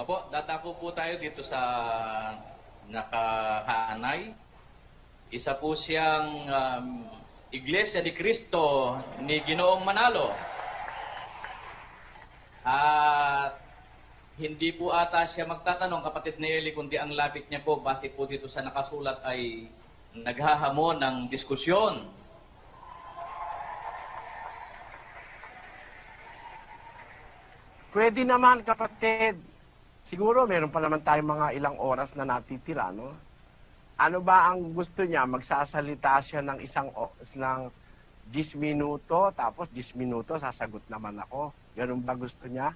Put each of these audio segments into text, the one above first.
Apo, dadako po tayo dito sa nakahanay. Isa po siyang Iglesia ni Cristo ni Ginoong Manalo. At hindi po ata siya magtatanong, kapatid ni Eli, kundi ang lapit niya po, base po dito sa nakasulat, ay naghahamon ng diskusyon. Pwede naman, kapatid. Siguro meron pa naman tayong mga ilang oras na natitira, no? Ano ba ang gusto niya? Magsasalita siya ng ng 10 minuto, tapos 10 minuto sasagot naman ako. Ganun ba gusto niya?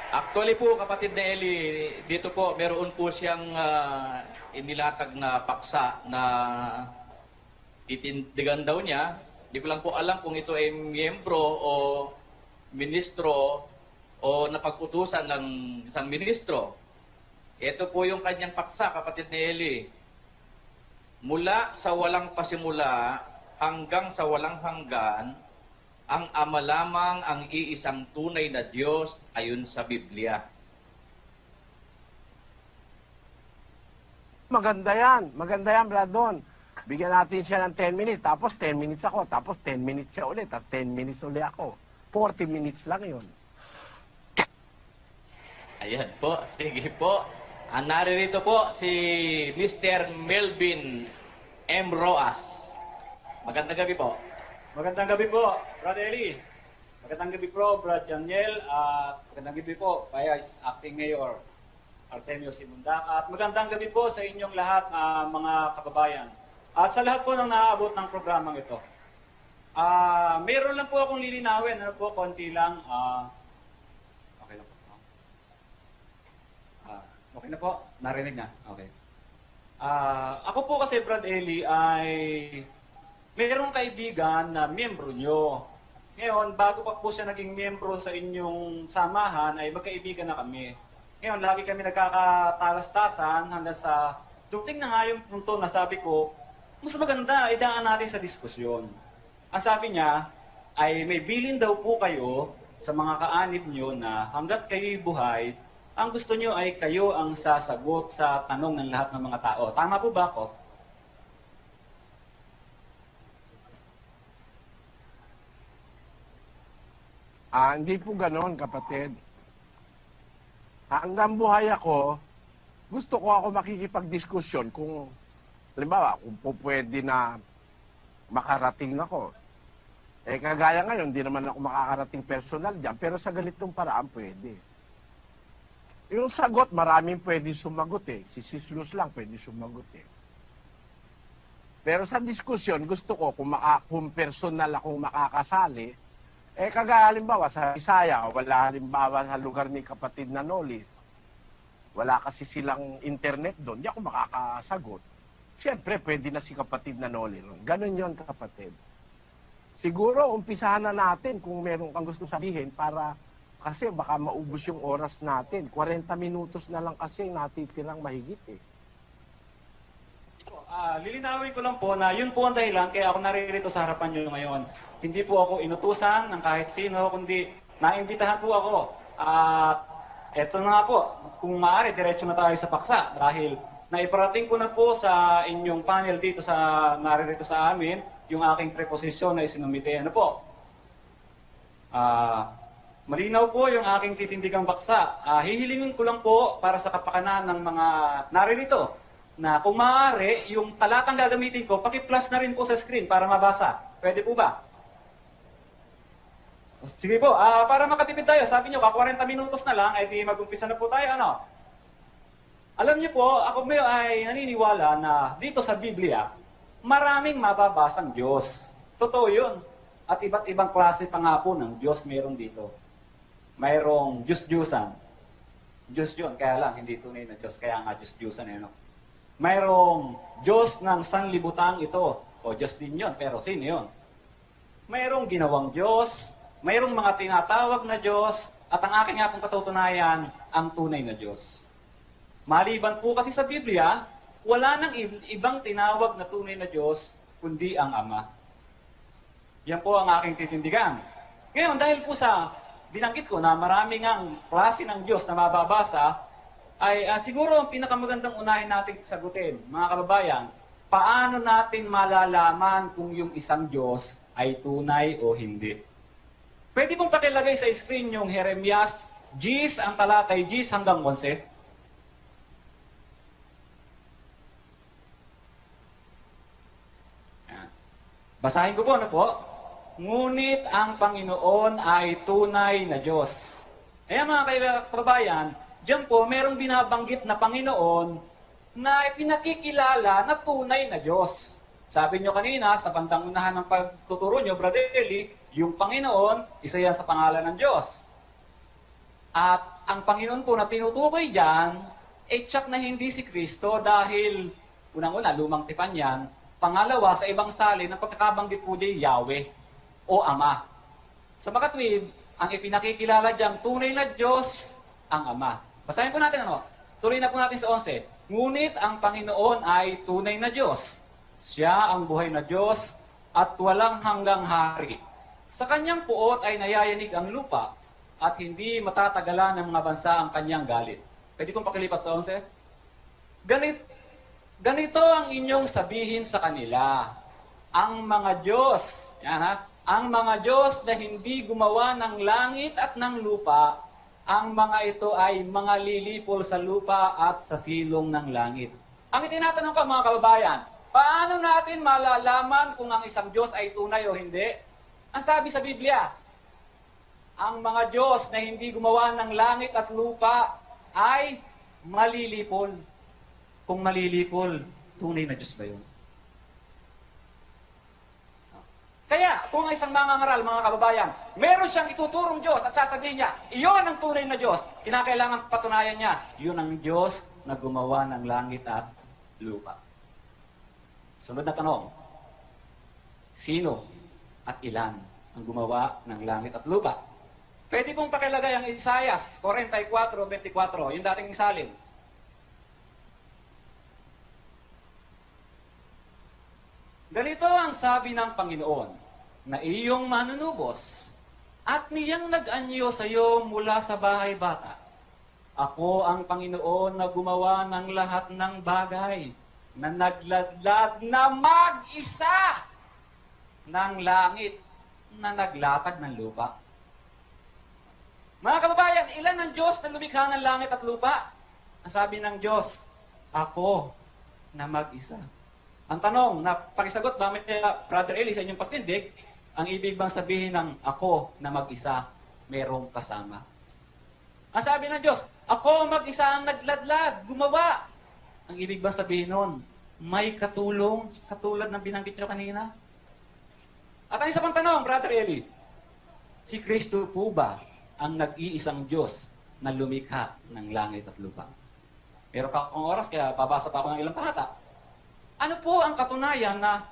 Actually po, kapatid na Eli, dito po, meron po siyang inilatag na paksa na titindigan daw niya. Hindi ko lang po alam kung ito ay miyembro o ministro o napag-utusan ng isang ministro. Ito po yung kanyang paksa, kapatid ni Eli. Mula sa walang pasimula hanggang sa walang hanggan, ang Ama lamang ang iisang tunay na Diyos ayon sa Biblia. Maganda yan. Maganda yan, Bradon. Bigyan natin siya ng 10 minutes, tapos 10 minutes ako, tapos 10 minutes siya ulit, tapos 10 minutes ulit ako. 40 minutes lang yun. Ayan po, sige po. Naririto po si Mr. Melvin M. Roas. Magandang gabi po. Magandang gabi po, Brad Eli. Magandang gabi po, Brad Janiel. At magandang gabi po, Vice Acting Mayor Artemio Simundaka. At magandang gabi po sa inyong lahat, mga kababayan. At sa lahat po ng naaabot ng programang ito. Meron lang po akong lilinawin. Ano po, konti lang. Okay lang po. Okay na po? Narinig na? Okay. Ako po kasi, Brad Eli, ay mayroong kaibigan na miyembro nyo. Ngayon, bago pa po siya naging miyembro sa inyong samahan, ay magkaibigan na kami. Ngayon, lagi kami nagkakatalastasan hanggang sa dumating na nga yung punto na sabi ko, mas maganda, idaan natin sa diskusyon. Ang sabi niya, ay may bilin daw po kayo sa mga kaanib nyo na hanggat kayo'y buhay, ang gusto nyo ay kayo ang sasagot sa tanong ng lahat ng mga tao. Tama po ba ako? Hindi po ganoon, kapatid. Hanggang buhay ako, gusto ko ako makikipagdiskusyon kung, halimbawa, kung po pwede na makarating ako. Kagaya ngayon, hindi naman ako makakarating personal dyan, pero sa ganitong paraan pwede. Yung sagot, maraming pwede sumagot eh. Si Sis Luz lang pwede sumagot eh. Pero sa diskusyon, gusto ko kung personal akong makakasali, kagaya halimbawa sa Bisaya, wala halimbawa sa lugar ni kapatid na Noli. Wala kasi silang internet doon, di ako makakasagot. Siyempre, pwede na si kapatid na Noli. Ganon yon, kapatid. Siguro, umpisahan na natin kung meron kang gusto sabihin para kasi baka maubos yung oras natin. 40 minutos na lang kasi natitirang mahigit eh. Lilinawin ko lang po na yun po ang dahilan kaya ako naririto sa harapan nyo ngayon. Hindi po ako inutusan ng kahit sino, kundi naimbitahan po ako. At eto na nga po, kung maaari, diretso na tayo sa paksa. Dahil naiparating ko na po sa inyong panel dito sa naririto sa amin, yung aking preposisyon na isinumite. Ano po? Malinaw po yung aking titindigang baksa. Hihilingin ko lang po para sa kapakanan ng mga naririto na kung maaari, yung talatang gagamitin ko, paki-plus na rin po sa screen para mabasa. Pwede po ba? Sige po, para makatipid tayo, sabi nyo, 40 minutos na lang, di mag-umpisa na po tayo, ano? Alam niyo po, ako ay naniniwala na dito sa Biblia, maraming mababasang Diyos. Totoo yun. At iba't ibang klase pa nga po ng Diyos meron dito. Mayroong Diyos-Diyusan. Diyos yun, kaya lang, hindi tunay na Diyos, kaya nga Diyos-Diyusan, no? Mayroong Diyos ng sanlibutan ito. O Diyos din yun, pero sino yun? Mayroong ginawang Diyos, mayroong mga tinatawag na Diyos, at ang aking nga pong katutunayan, ang tunay na Diyos. Maliban po kasi sa Biblia, wala nang ibang tinawag na tunay na Diyos, kundi ang Ama. Yan po ang aking titindigan. Ngayon, dahil po sa binanggit ko na marami ngang klase ng Diyos na mababasa, ay siguro ang pinakamagandang unahin natin sagutin, mga kababayan, paano natin malalaman kung yung isang Diyos ay tunay o hindi? Pwede pong pakilagay sa screen yung Jeremias 10, ang talatay 10 hanggang 11. Ayan. Basahin ko po, ano po? Ngunit ang Panginoon ay tunay na Diyos. Kaya mga kababayan, diyan po merong binabanggit na Panginoon na pinakikilala na tunay na Diyos. Sabi nyo kanina, sa bandang unahan ng pagtuturo nyo, Brother Eli, yung Panginoon, isa yan sa pangalan ng Diyos. At ang Panginoon po na tinutukoy dyan, tsak na hindi si Kristo dahil, unang-una, lumang tipan yan. Pangalawa, sa ibang salin, ang pagkakabanggit po di Yahweh o Ama. Sa makatwid, ang ipinakikilala dyan, tunay na Diyos, ang Ama. Basahin po natin ano. Tuloy na po natin sa 11. Ngunit ang Panginoon ay tunay na Diyos. Siya ang buhay na Diyos at walang hanggang hari. Sa kanyang puot ay nayayanig ang lupa at hindi matatagalan ng mga bansa ang kanyang galit. Pwede kong pakilipat sa 11? Ganito ang inyong sabihin sa kanila. Ang mga Diyos, yan ha, ang mga Diyos na hindi gumawa ng langit at ng lupa, ang mga ito ay mga lilipol sa lupa at sa silong ng langit. Ang itinatanong ko mga kababayan, paano natin malalaman kung ang isang Diyos ay tunay o hindi? Ang sabi sa Biblia, ang mga Diyos na hindi gumawa ng langit at lupa ay malilipol. Kung malilipol, tunay na Diyos ba yun? Kaya, kung isang mangangaral, mga kababayan, meron siyang ituturong Diyos at sasabihin niya, iyon ang tunay na Diyos, kinakailangan patunayan niya, yun ang Diyos na gumawa ng langit at lupa. Sunod na tanong, sino at ilan ang gumawa ng langit at lupa? Pwede pong pakilagay ang Isaias 44:24, yung dating salin. Ganito ang sabi ng Panginoon, na iyong manunubos, at niyang nag-anyo sa iyo mula sa bahay bata. Ako ang Panginoon na gumawa ng lahat ng bagay, na nagladlad na mag-isa ng langit, na naglatag ng lupa. Mga kababayan, ilan ang Diyos na lumikha ng langit at lupa? Ang sabi ng Diyos, ako na mag-isa. Ang tanong na pakisagot ba, Brother Eli, sa inyong patindig, ang ibig bang sabihin ng ako na mag-isa, merong kasama? Ang sabi ng Diyos, ako mag-isa ang nagladlad, gumawa. Ang ibig bang sabihin nun, may katulong, katulad ng binanggit nyo kanina? At ang isa pang tanong, Brother Eli, si Kristo po ba ang nag-iisang Diyos na lumikha ng langit at lupa? Pero kakong oras, kaya babasa pa ako ng ilang talata. Ano po ang katunayan na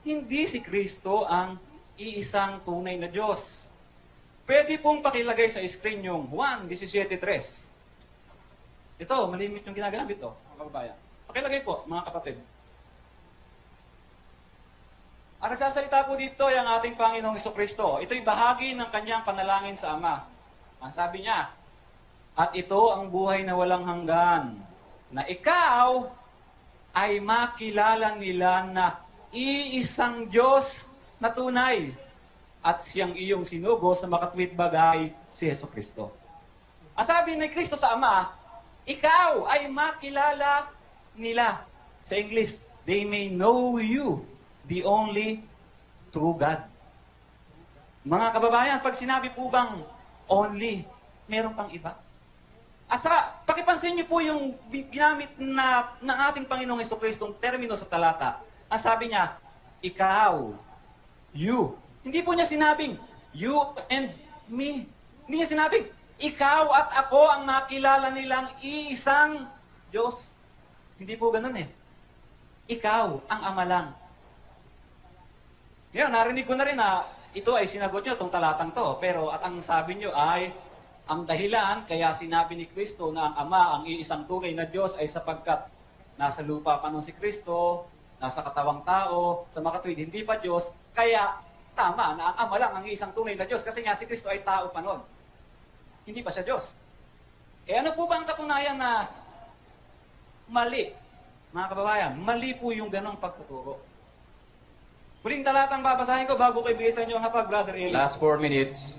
hindi si Kristo ang iisang tunay na Diyos? Pwede pong pakilagay sa screen yung Juan 17:3. Ito, malimit yung ginagamit to, mga kababayan. Pakilagay po, mga kapatid. Ang nagsasalita po dito ay ang ating Panginoong Jesucristo. Ito'y bahagi ng kanyang panalangin sa Ama. Ang sabi niya, at ito ang buhay na walang hanggan, na ikaw ay makilala nila na iisang Diyos na tunay at siyang iyong sinugo sa makatwid bagay si Jesucristo. Ang sabi ni Kristo sa Ama, ikaw ay makilala nila. Sa English, they may know you, the only true God. Mga kababayan, pag sinabi po bang only, meron pang iba? At saka, pakipansin niyo po yung ginamit na ng ating Panginoong Jesucristong termino sa talata. Ang sabi niya, ikaw, you. Hindi po niya sinabing, you and me. Hindi niya sinabing, ikaw at ako ang makilala nilang iisang Diyos. Hindi po ganun eh. Ikaw ang Ama lang. Ngayon, narinig ko na rin na ito ay sinagot nyo, itong talatang to. Pero at ang sabi nyo ay, ang dahilan kaya sinabi ni Kristo na ang Ama, ang iisang tunay na Diyos ay sapagkat nasa lupa pa nung si Kristo, nasa katawang tao, sa makatwid, hindi pa Diyos. Kaya tama na ang Ama lang ang isang tunay na Diyos kasi nga si Kristo ay tao pa noon. Hindi pa siya Diyos. Eh ano po ba ang katunayan na mali? Mga kababayan, mali po yung ganong pagtuturo. Huling talatang babasahin ko bago ko ibigay sa inyo ang hapag, Brother Eli. Last 4 minutes.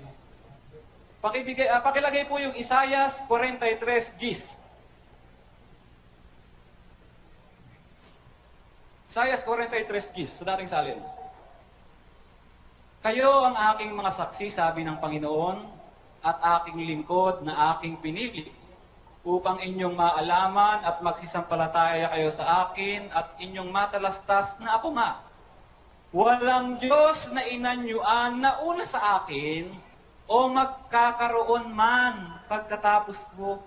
Pakilagay po yung Isaiah 43 gis. Isaiah 43 gis, sa dating salin. Kayo ang aking mga saksi, sabi ng Panginoon, at aking lingkod na aking pinili, upang inyong maalaman at magsisampalataya kayo sa akin at inyong matalastas na ako nga. Walang Diyos na inanyuan na una sa akin o magkakaroon man pagkatapos ko.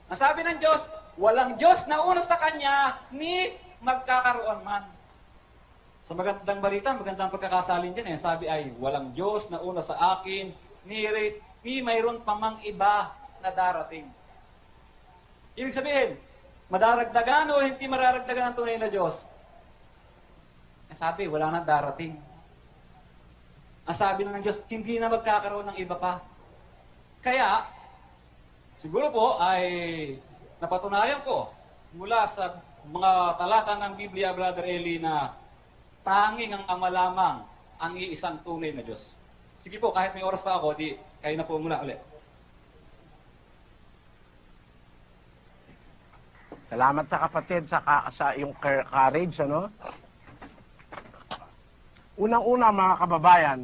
Ang sabi ng Diyos, walang Diyos na una sa Kanya ni magkakaroon man. Sa magandang balita, magandang pagkakasalin dyan. Sabi ay, walang Diyos na una sa akin ni mayroon pa mang iba na darating. Ibig sabihin, madaragdagan o hindi mararagdagan ang tunay na Diyos? Sabi, wala nang darating. Ang sabi ng Diyos, hindi na magkakaroon ng iba pa. Kaya, siguro po ay napatunayan ko mula sa mga talata ng Biblia, Brother Eli, na tanging ang Ama lamang ang iisang tunay na Diyos. Sige po, kahit may oras pa ako, di kayo na po muna ulit. Salamat sa kapatid sa iyong courage, ano? Unang-una mga kababayan,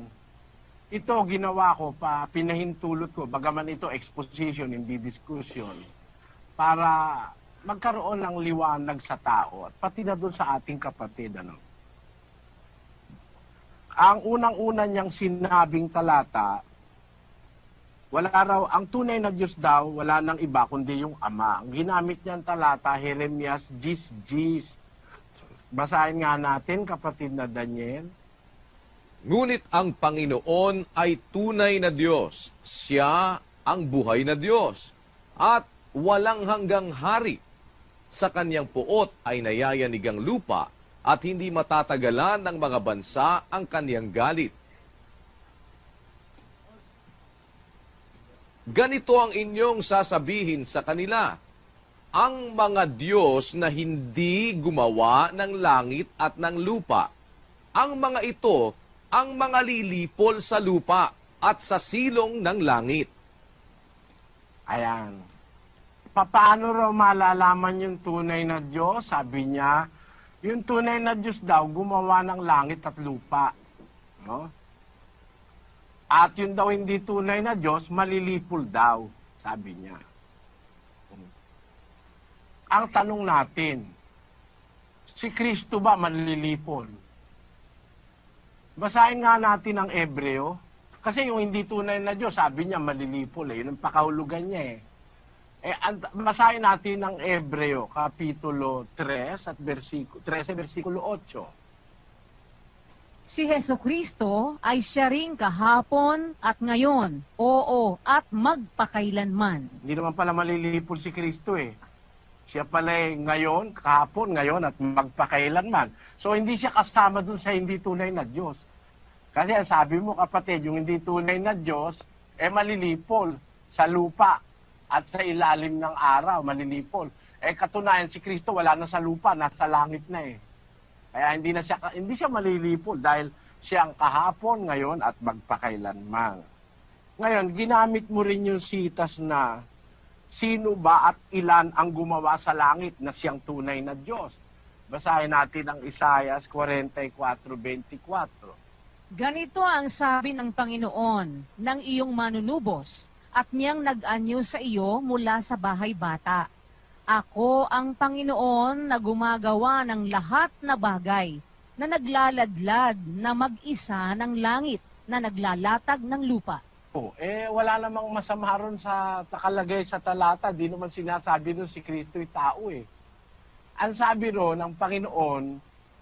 ito ginawa ko pinahintulot ko, bagaman ito exposition, hindi discussion, para magkaroon ng liwanag sa tao at pati na doon sa ating kapatid, ano. Ang unang-una niyang sinabing talata, ang tunay na Diyos daw, wala nang iba kundi yung Ama. Ang ginamit niyang talata, Jeremias 10:10. Basahin nga natin, kapatid na Daniel. Ngunit ang Panginoon ay tunay na Diyos. Siya ang buhay na Diyos at walang hanggang hari. Sa kanyang puot ay nayayanig ang lupa at hindi matatagalan ng mga bansa ang kanyang galit. Ganito ang inyong sasabihin sa kanila, ang mga Diyos na hindi gumawa ng langit at ng lupa. Ang mga ito ang mga lilipol sa lupa at sa silong ng langit. Ayan. Paano raw malalaman yung tunay na Diyos? Sabi niya, yung tunay na Diyos daw gumawa ng langit at lupa. No? At yun daw hindi tunay na Diyos, malilipol daw, sabi niya. Ang tanong natin, si Kristo ba malilipol? Basahin nga natin ang Ebreo. Kasi yung hindi tunay na Diyos, sabi niya malilipol. Yun ang pakahulugan niya eh. Basahin natin ang Ebreo, Kapitulo 3 at 13, versikulo 8. Si Jesucristo ay siya ring kahapon at ngayon, oo, at magpakailanman. Hindi naman pala malilipol si Kristo eh. Siya pala ngayon, kahapon, ngayon, at magpakailanman. So, hindi siya kasama dun sa hindi tunay na Diyos. Kasi ang sabi mo, kapatid, yung hindi tunay na Diyos, malilipol sa lupa at sa ilalim ng araw, malilipol. Katunayan, si Kristo wala na sa lupa, nasa langit na eh. Kaya hindi siya malilipol dahil siya ang kahapon, ngayon, at magpakailanman. Ngayon, ginamit mo rin yung sitas na sino ba at ilan ang gumawa sa langit na siyang tunay na Diyos. Basahin natin ang Isaiah 44:24. Ganito ang sabi ng Panginoon ng iyong manunubos at niyang nag-anyo sa iyo mula sa bahay bata. Ako ang Panginoon na gumagawa ng lahat na bagay, na naglaladlad na mag-isa ng langit, na naglalatag ng lupa. Wala namang masama ron sa nakalagay sa talata. Di naman sinasabi nun si Kristo'y tao eh. Ang sabi ron ng Panginoon,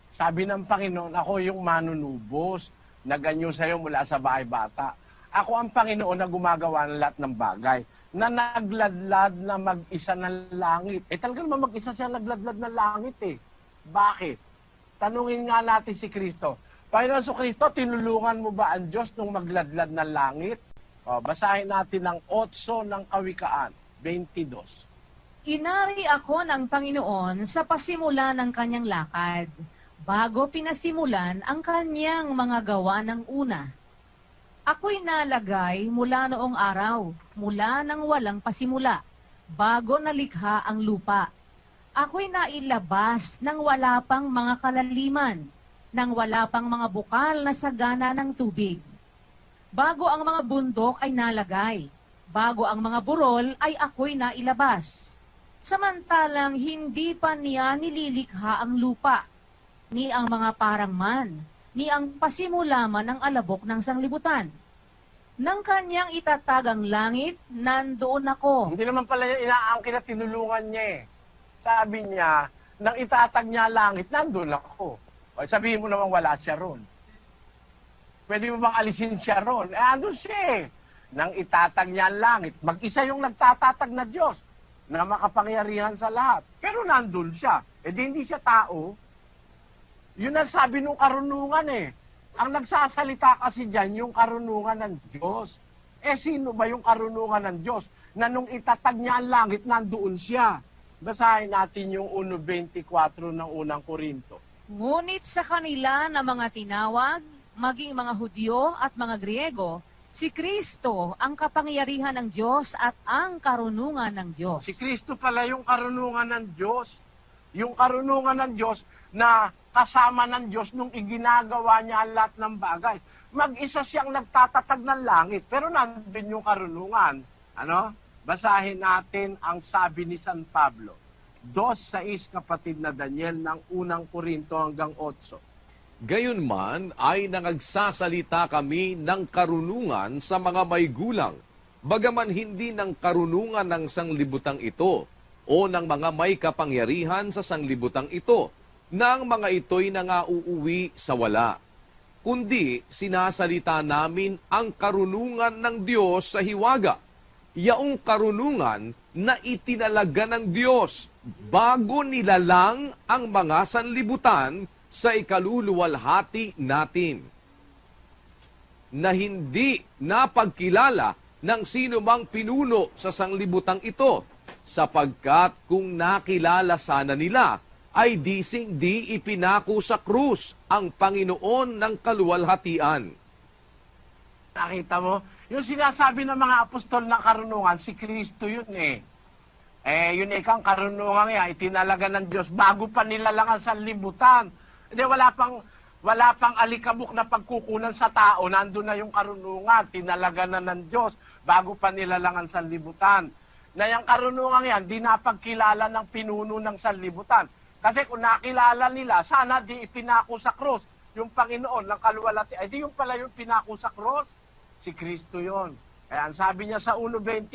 sabi ng Panginoon, ako yung manunubos, naganyo sa'yo mula sa bahay bata. Ako ang Panginoon na gumagawa ng lahat ng bagay, na nagladlad na mag-isa ng langit. Talaga naman mag-isa siya nagladlad ng langit eh. Bakit? Tanungin nga natin si Kristo, Panginoon Kristo, tinulungan mo ba ang Diyos nung magladlad ng langit? O, basahin natin ang 8 ng Kawikaan, 22. Inari ako ng Panginoon sa pasimula ng kanyang lakad, bago pinasimulan ang kanyang mga gawa ng una. Ako'y nalagay mula noong araw, mula nang walang pasimula, bago nalikha ang lupa. Ako'y nailabas nang wala pang mga kalaliman, nang wala pang mga bukal na sagana ng tubig. Bago ang mga bundok ay nalagay, bago ang mga burol ay ako'y nailabas. Samantalang hindi pa niya nililikha ang lupa, ni ang mga parangman, ni ang pasimula man ng alabok ng sanglibutan. Nang kanyang itatag ang langit, nandoon ako. Hindi naman pala niya inaangkin na tinulungan niya eh. Sabi niya, nang itatag niya langit, nandun ako. O, sabihin mo naman wala siya ron. Pwede mo bang alisin siya ron? Andun siya eh. Nang itatag niya ang langit, mag-isa yung nagtatatag na Diyos na makapangyarihan sa lahat. Pero nandun siya. Eh di hindi siya tao. Yun ang sabi nung karunungan eh. Ang nagsasalita kasi dyan, yung karunungan ng Diyos. Eh sino ba yung karunungan ng Diyos? Na nung itatag niya ang langit, nandoon siya. Basahin natin yung 1.24 ng unang Korinto. Ngunit sa kanila na mga tinawag, maging mga Hudyo at mga Griego, si Kristo ang kapangyarihan ng Diyos at ang karunungan ng Diyos. Si Kristo pala yung karunungan ng Diyos. Yung karunungan ng Diyos na kasama ng Diyos nung iginagawa niya ang lahat ng bagay. Mag-isa siyang nagtatatag ng langit, pero nandun yung karunungan. Ano? Basahin natin ang sabi ni San Pablo. 2:6 kapatid na Daniel ng unang Korinto hanggang 8. Gayunman ay nangagsasalita kami ng karunungan sa mga may gulang, bagaman hindi ng karunungan ng sanglibutang ito o ng mga may kapangyarihan sa sanglibutang ito, na ang mga ito'y nangauuwi sa wala. Kundi sinasalita namin ang karunungan ng Diyos sa hiwaga, yaong karunungan na itinalaga ng Diyos bago nilalang ang mga sanlibutan sa ikaluluwalhati natin, na hindi napagkilala ng sino mang pinuno sa sanglibutang ito, sapagkat kung nakilala sana nila, ay di ipinako sa krus ang Panginoon ng kaluwalhatian. Nakita mo? Yung sinasabi ng mga apostol ng karunungan, si Kristo yun eh. Yun ikang karunungan niya, itinalaga ng Diyos bago pa nilalang ang sanlibutan. Hindi, wala pang alikabok na pagkukunan sa tao, nandun na yung karunungan, tinalaga na ng Diyos bago pa nilalang ang sanlibutan. Na yung karunungan yan, di napagkilala ng pinuno ng sanlibutan. Kasi kung nakilala nila, sana di ipinako sa cross yung Panginoon ng kaluwalhatian. Di yung pala yung pinako sa cross, si Kristo yon. Kaya ang sabi niya sa 1.24,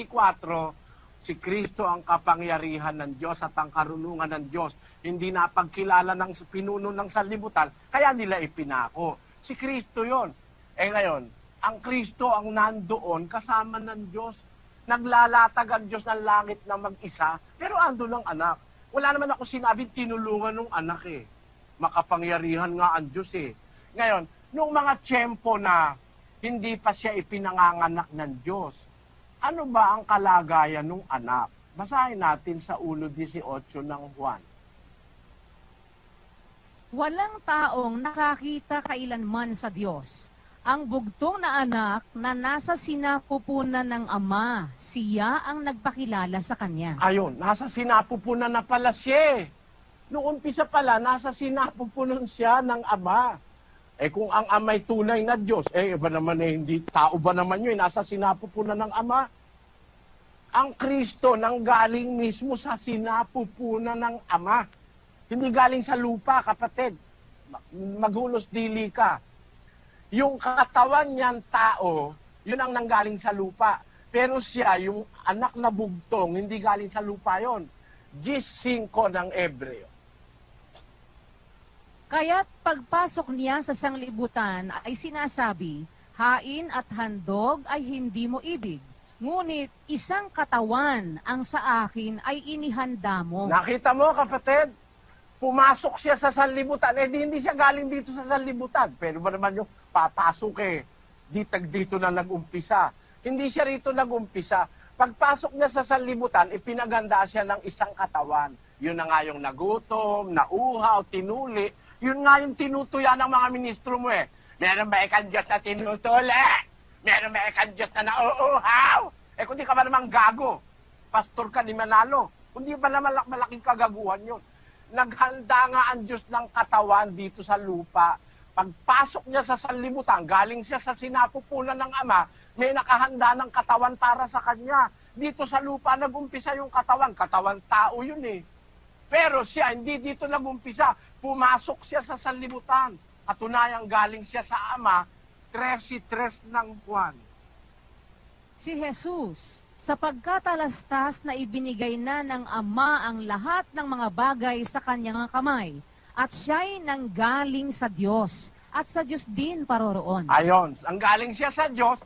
si Kristo ang kapangyarihan ng Diyos at ang karunungan ng Diyos. Hindi napagkilala ng pinuno ng sanlibutan, kaya nila ipinako. Si Kristo yon. Ngayon, ang Kristo ang nandoon kasama ng Diyos. Naglalatag ang Diyos ng langit na mag-isa, pero ando ng anak. Wala naman ako sinabing tinulungan ng anak eh. Makapangyarihan nga ang Diyos eh. Ngayon, nung mga tiyempo na hindi pa siya ipinanganganak ng Diyos, ano ba ang kalagayan ng anak? Basahin natin sa 1.18 ng Juan. Walang taong nakakita kailanman sa Diyos. Ang bugtong na anak na nasa sinapupunan ng Ama, siya ang nagpakilala sa Kanya. Ayun, nasa sinapupunan na pala siya. Noong umpisa pala, nasa sinapupunan siya ng Ama. Kung ang Ama'y tunay na Diyos, iba naman hindi tao ba naman yun, nasa sinapupunan ng Ama. Ang Kristo nanggaling mismo sa sinapupunan ng Ama. Hindi galing sa lupa, kapatid. Maghulos dili ka. Yung katawan niyan tao, yun ang nanggaling sa lupa. Pero siya, yung anak na bugtong, hindi galing sa lupa yon. 10:5 ng Hebreo. Kaya't pagpasok niya sa sanglibutan ay sinasabi, hain at handog ay hindi mo ibig. Ngunit isang katawan ang sa akin ay inihanda mo. Nakita mo, kapatid? pumasok siya sa sanlibutan, hindi siya galing dito sa sanlibutan. Pero ba naman yung papasok dito na nag-umpisa. Hindi siya rito nag-umpisa. Pagpasok niya sa sanlibutan, ipinaganda siya ng isang katawan. Yun na nga yung nagutom, nauhaw, tinuli. Yun nga yung tinutuya ng mga ministro mo Meron ba ikang Diyos na tinutuli? Meron ba ikang Diyos na nauuhaw? Kung di ka ba naman gago, pastor ka ni Manalo. Kung di ba naman malaking kagaguhan yun. Naghanda nga ang Diyos ng katawan dito sa lupa. Pagpasok niya sa sanlibutan, galing siya sa sinapupunan ng Ama, may nakahanda ng katawan para sa kanya. Dito sa lupa nag-umpisa yung katawan. Katawan tao yun Pero siya, hindi dito nag-umpisa. Pumasok siya sa sanlibutan. Katunayang galing siya sa Ama, 13 ng buwan. Si Jesus, sa pagkatalastas na ibinigay na ng Ama ang lahat ng mga bagay sa kanyang kamay, at siya'y nanggaling sa Diyos, at sa Diyos din paroroon. Ayon, ang galing siya sa Diyos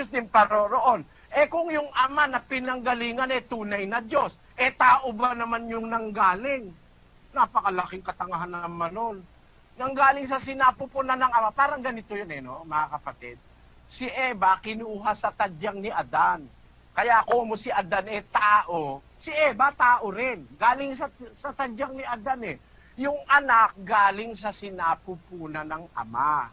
din paroroon. Kung yung Ama na pinanggalingan tunay na Diyos, tao ba naman yung nanggaling? Napakalaking katangahan naman nun. Nanggaling sa sinapupunan ng Ama, parang ganito yun mga kapatid. Si Eva kinuha sa tadyang ni Adan. Kaya kung si Adan tao, si Eva tao rin. Galing sa tadyang ni Adan Yung anak galing sa sinapupunan ng Ama.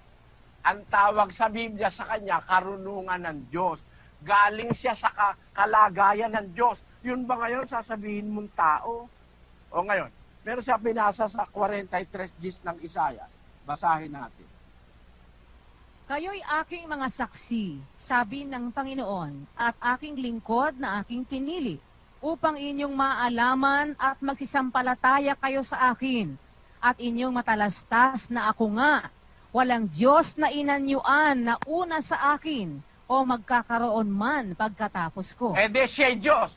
Ang tawag sa Biblia sa kanya, karunungan ng Diyos. Galing siya sa kalagayan ng Diyos. Yun ba ngayon sasabihin mong tao? O ngayon, meron siya binasa sa 43 Gs ng Isaias. Basahin natin. Kayo'y aking mga saksi, sabi ng Panginoon, at aking lingkod na aking pinili, upang inyong maalaman at magsisampalataya kayo sa akin, at inyong matalastas na ako nga, walang Diyos na inanyuan na una sa akin, o magkakaroon man pagkatapos ko. Siya Diyos.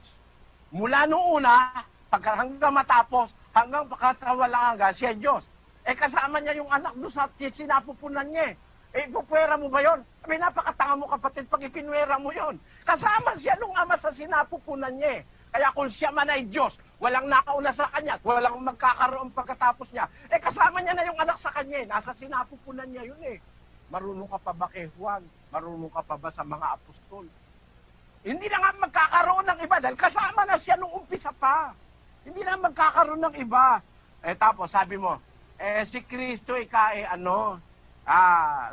Mula noong una, hanggang matapos, hanggang pagkatawalaan siya Diyos. Kasama niya yung anak doon sa sinapupunan niya ipupwera mo ba yun? Napakatanga mo kapatid pag ipinwera mo yun. Kasama siya nung Ama sa sinapupunan niya Kaya kung siya man ay Diyos, walang nakauna sa kanya, walang magkakaroon pagkatapos niya, kasama niya na yung anak sa kanya Nasa sinapupunan niya yun Marunong ka pa ba kay Juan? Marunong ka pa ba sa mga apostol? Hindi na nga magkakaroon ng iba dahil kasama na siya nung umpisa pa. Hindi na magkakaroon ng iba. Tapos sabi mo, si Kristo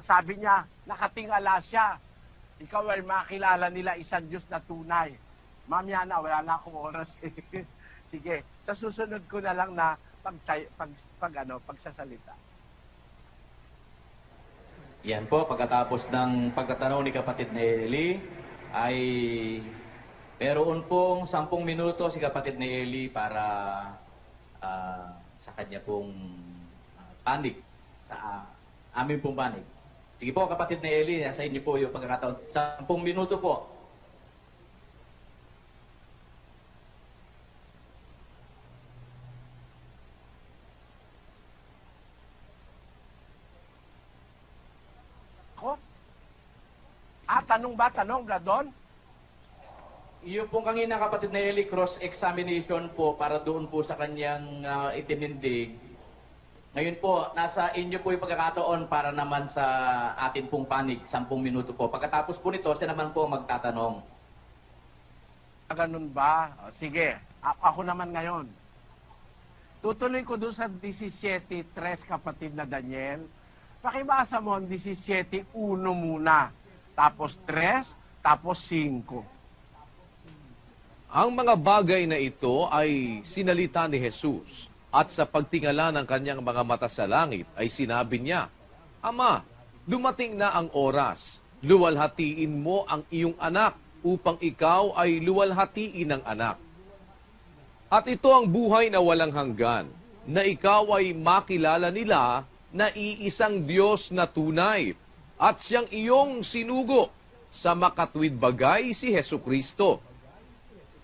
sabi niya, nakatingala siya. Ikaw ay makilala nila isang Diyos na tunay. Mamaya na, wala na akong oras Sige, sa susunod ko na lang na pagsasalita. Yan po, pagkatapos ng pagtatanong ni kapatid na Eli, ay meron pong 10 minuto si kapatid na Eli para sa kanya pong panig, sa amin pong panig. Sige po kapatid na Eli, sa inyo po yung pagkakataon. 10 minuto po. Tanong ba? Tanong, Bradon? Yung pong kanina kapatid na Eli, cross-examination po para doon po sa kanyang itinindig. Ngayon po, nasa inyo po yung pagkakataon para naman sa atin pong panig, 10 minuto po. Pagkatapos po nito, siya naman po magtatanong. Ganun ba? Sige, ako naman ngayon. Tutuloy ko doon sa 17:3 kapatid na Daniel. Pakibasa mo ang 17:1 muna. Tapos 3, tapos 5. Ang mga bagay na ito ay sinalita ni Jesus at sa pagtingala ng kanyang mga mata sa langit ay sinabi niya, Ama, dumating na ang oras. Luwalhatiin mo ang iyong anak upang ikaw ay luwalhatiin ng anak. At ito ang buhay na walang hanggan, na ikaw ay makilala nila na iisang Diyos na tunay at siyang iyong sinugo sa makatwid bagay si Hesukristo.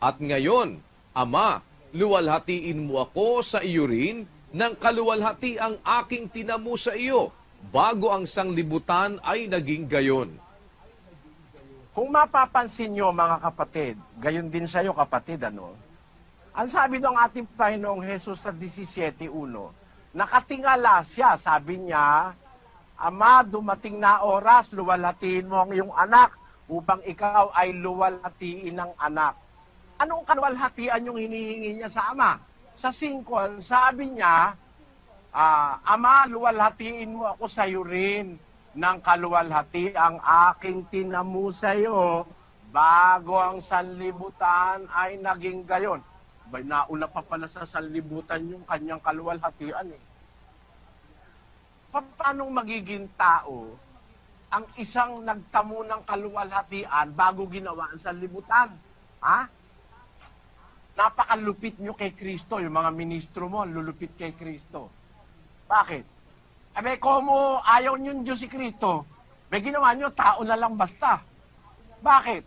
At ngayon, Ama, luwalhatiin mo ako sa iyo rin ng kaluwalhati ang aking tinamo sa iyo bago ang sanglibutan ay naging gayon. Kung mapapansin nyo mga kapatid, gayon din sa iyo kapatid, ang sabi ng ating Panginoong Jesus sa 17:1, Nakatingala siya, sabi niya, Ama, dumating na oras, luwalhatiin mo ang iyong anak upang ikaw ay luwalhatiin ng anak. Anong kaluwalhatian yung hinihingi niya sa ama? Sa 5, sabi niya, Ama, luwalhatiin mo ako sa iyo rin ng kaluwalhati ang aking tinamu sa iyo bago ang sanlibutan ay naging gayon. Nauna pa pala sa sanlibutan yung kanyang kaluwalhatian eh. Paano magiging tao ang isang nagtamo ng kaluwalhatian bago ginawa ang sanlibutan? Ha? Napakalupit nyo kay Kristo, yung mga ministro mo, lulupit kay Kristo. Bakit? Abe, komo ayaw nyo Diyos si Kristo, may ginawa nyo, tao na lang basta. Bakit?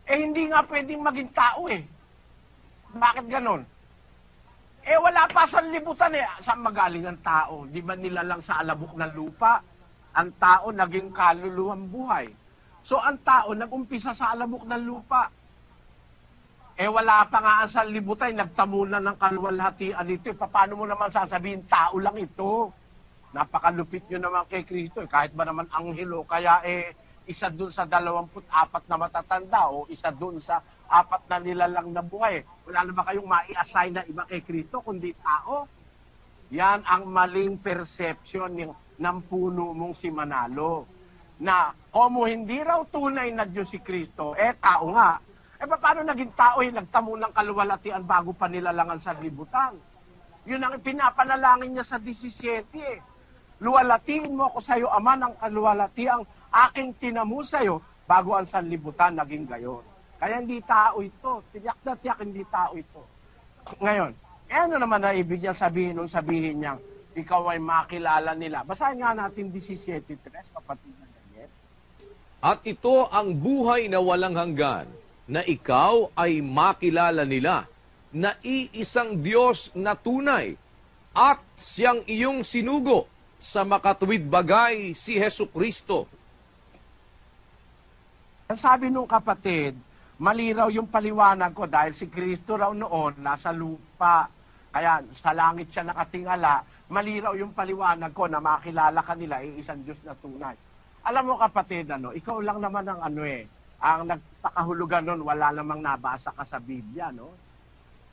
Hindi nga pwedeng maging tao eh. Bakit ganon? Wala pa sa libutan eh. Saan magaling ang tao? Di ba nilalang sa alabok ng lupa? Ang tao naging kaluluwang buhay. So ang tao nag-umpisa sa alabok ng lupa. Wala pa nga ang sanlibutan, nagtamo na ng kaluwalhatian ito. Paano mo naman sasabihin, tao lang ito? Napakalupit nyo naman kay Kristo. Kahit ba naman anghelo, kaya isa dun sa 24 na matatanda o isa dun sa 4 na nilalang na buhay. Wala na ba kayong mai-assign na iba kay Kristo kundi tao? Yan ang maling perception ng puno mong si Manalo. Na komo hindi raw tunay na Diyos si Kristo, tao nga. Paano naging tao nagtamo ng kaluwalhatian bago pa nilalangan sa libutan? Yun ang pinapanalangin niya sa 17 Luwalhatiin mo ako sa iyo, Ama, ng kaluwalhatiang aking tinamu sa iyo bago ang sanlibutan naging gayon. Kaya hindi tao ito. Tiyak na tiyak hindi tao ito. Ngayon, ano naman na ibig niya sabihin nung sabihin niya, ikaw ay makilala nila. Basahin nga natin 17:3, kapatid na Daniel. At ito ang buhay na walang hanggan, na ikaw ay makilala nila, na iisang Diyos na tunay, at siyang iyong sinugo sa makatuwid bagay si Hesukristo. Ang sabi nung kapatid, mali raw yung paliwanag ko dahil si Kristo raw noon nasa lupa. Kaya sa langit siya nakatingala, mali raw yung paliwanag ko na makilala ka nila isang Diyos na tunay. Alam mo kapatid, ikaw lang naman ang ang nagpakahulugan nun, wala namang nabasa ka sa Biblia, no?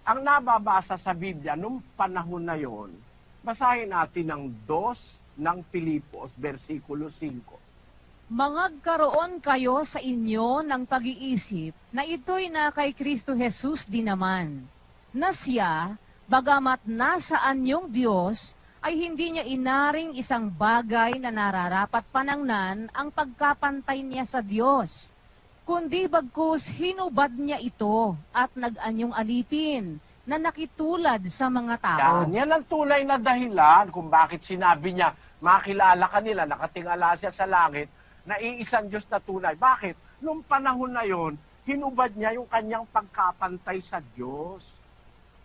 Ang nababasa sa Biblia, nung panahon na yon, basahin natin ang 2 ng Filipos, versikulo 5. Mangagkaroon kayo sa inyo ng pag-iisip na ito'y na kay Kristo Jesus din naman, na siya, bagamat nasaan yung Diyos, ay hindi niya inaring isang bagay na nararapat panangnan ang pagkapantay niya sa Diyos, kundi bagkus hinubad niya ito at nag-anyong alipin na nakitulad sa mga tao. Yan ang tunay na dahilan kung bakit sinabi niya, makilala ka nila, nakatingala siya sa langit, na iisang Diyos na tunay. Bakit? Noong panahon na yon, hinubad niya yung kanyang pagkapantay sa Diyos.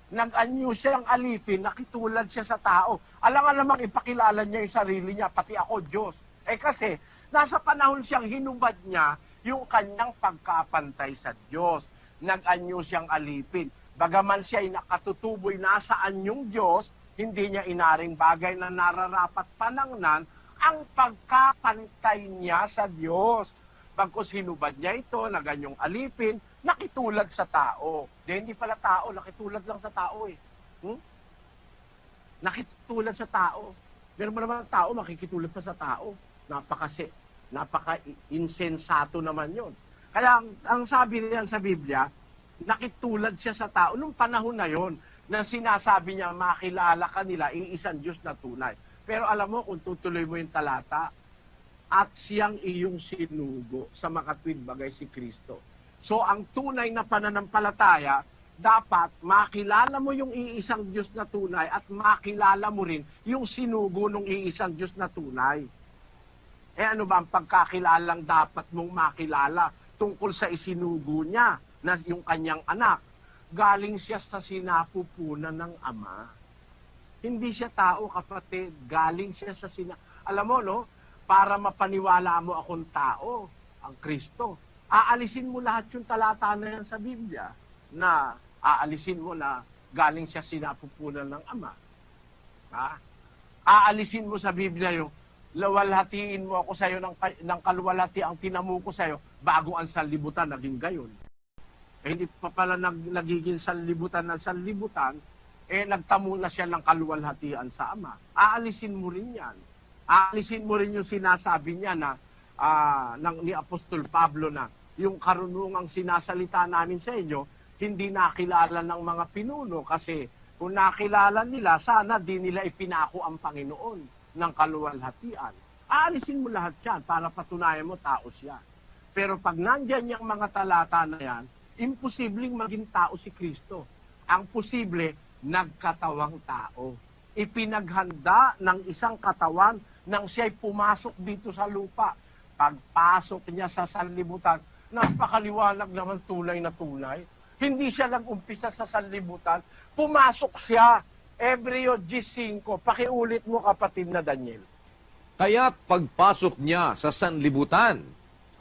Nag-anyo siyang alipin, nakitulad siya sa tao. Alam nga namang ipakilala niya yung sarili niya, pati ako Diyos. Kasi, nasa panahon siyang hinubad niya yung kanyang pagkapantay sa Diyos. Nag-anyo siyang alipin. Bagaman siya ay nakatutuboy nasaan yung Diyos, hindi niya inaring bagay na nararapat panangnan ang pagkapantay niya sa Diyos. Bagkus hinubad niya ito, na ganyong alipin, nakitulad sa tao. Hindi pala tao, nakitulad lang sa tao Nakitulad sa tao. Meron mo naman ang tao, makikitulad pa sa tao. Napaka-insensato naman yon. Kaya ang sabi niyan sa Biblia, nakitulad siya sa tao nung panahon na yon na sinasabi niya makilala ka nila iisang Diyos na tunay. Pero alam mo kung tutuloy mo yung talata, at siyang iyong sinugo sa makatwid bagay si Kristo. So ang tunay na pananampalataya, dapat makilala mo yung iisang Diyos na tunay at makilala mo rin yung sinugo ng iisang Diyos na tunay. Ano ba ang pagkakilalang dapat mong makilala tungkol sa isinugo niya na yung kanyang anak? Galing siya sa sinapupunan ng Ama. Hindi siya tao, kapatid. Galing siya sa Alam mo, no? Para mapaniwala mo akong tao, ang Kristo. Aalisin mo lahat yung talata na yan sa Biblia na aalisin mo na galing siya sinapupunan ng Ama. Aalisin mo sa Biblia yung lawalhatiin mo ako sa'yo ng kaluwalhati ang tinamu ko sa'yo bago ang sanlibutan naging gayon. Hindi pa pala nagiging sanlibutan ng sanlibutan, nagtamo na siya ng kaluwalhatian sa Ama. Aalisin mo rin yan. Aalisin mo rin yung sinasabi niya na ni Apostol Pablo na yung karunungang sinasalita namin sa inyo, hindi nakilala ng mga pinuno kasi kung nakilala nila, sana di nila ipinako ang Panginoon ng kaluwalhatian. Aalisin mo lahat yan para patunayan mo tao siya. Pero pag nandyan yung mga talata na yan, imposibleng maging tao si Kristo. Ang posible, nagkatawang tao. Ipinaghanda ng isang katawan nang siya'y pumasok dito sa lupa. Pagpasok niya sa sanlibutan, napakaliwanag naman tunay na tunay. Hindi siya nag-umpisa sa sanlibutan, pumasok siya. Ebreo 15, pakiulit mo kapatid na Daniel. Kaya't pagpasok niya sa sanlibutan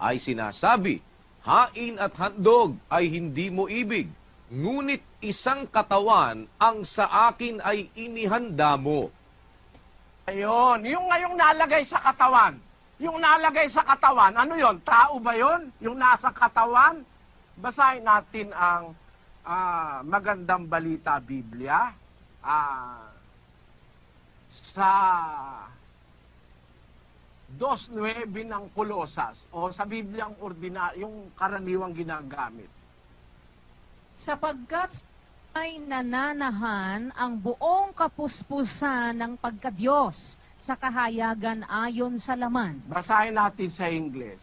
ay sinasabi, hain at handog ay hindi mo ibig, ngunit isang katawan ang sa akin ay inihanda mo. Ayun, yung ngayong nalagay sa katawan. Yung nalagay sa katawan, ano yon? Tao ba yon? Yung nasa katawan? Basahin natin ang magandang balita Biblia. Sa 2:9 ng Kolosas o sa Bibliang yung karaniwang ginagamit. Sapagkat ay nananahan ang buong kapuspusan ng pagkadiyos sa kahayagan ayon sa laman. Basahin natin sa English.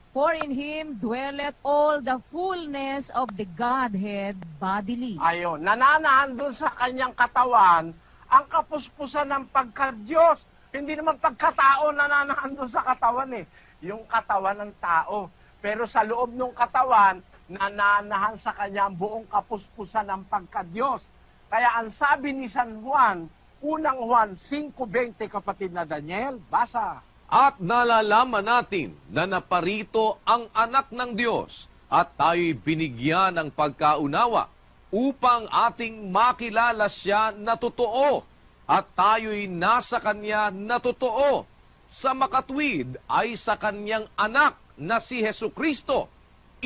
For in Him dwelleth all the fullness of the Godhead bodily. Ayon, nananahan doon sa kanyang katawan ang kapuspusan ng pagka-Diyos. Hindi naman pagkatao nananahan doon sa katawan eh. Yung katawan ng tao. Pero sa loob ng katawan, nananahan sa kanya ang buong kapuspusan ng pagka-Diyos. Kaya ang sabi ni San Juan, unang Juan 5:20, kapatid na Daniel, basa. At nalalaman natin na naparito ang anak ng Diyos at tayo'y binigyan ng pagkaunawa upang ating makilala siya na totoo at tayo'y nasa kanya na totoo. Sa makatwid ay sa kanyang anak na si Hesukristo.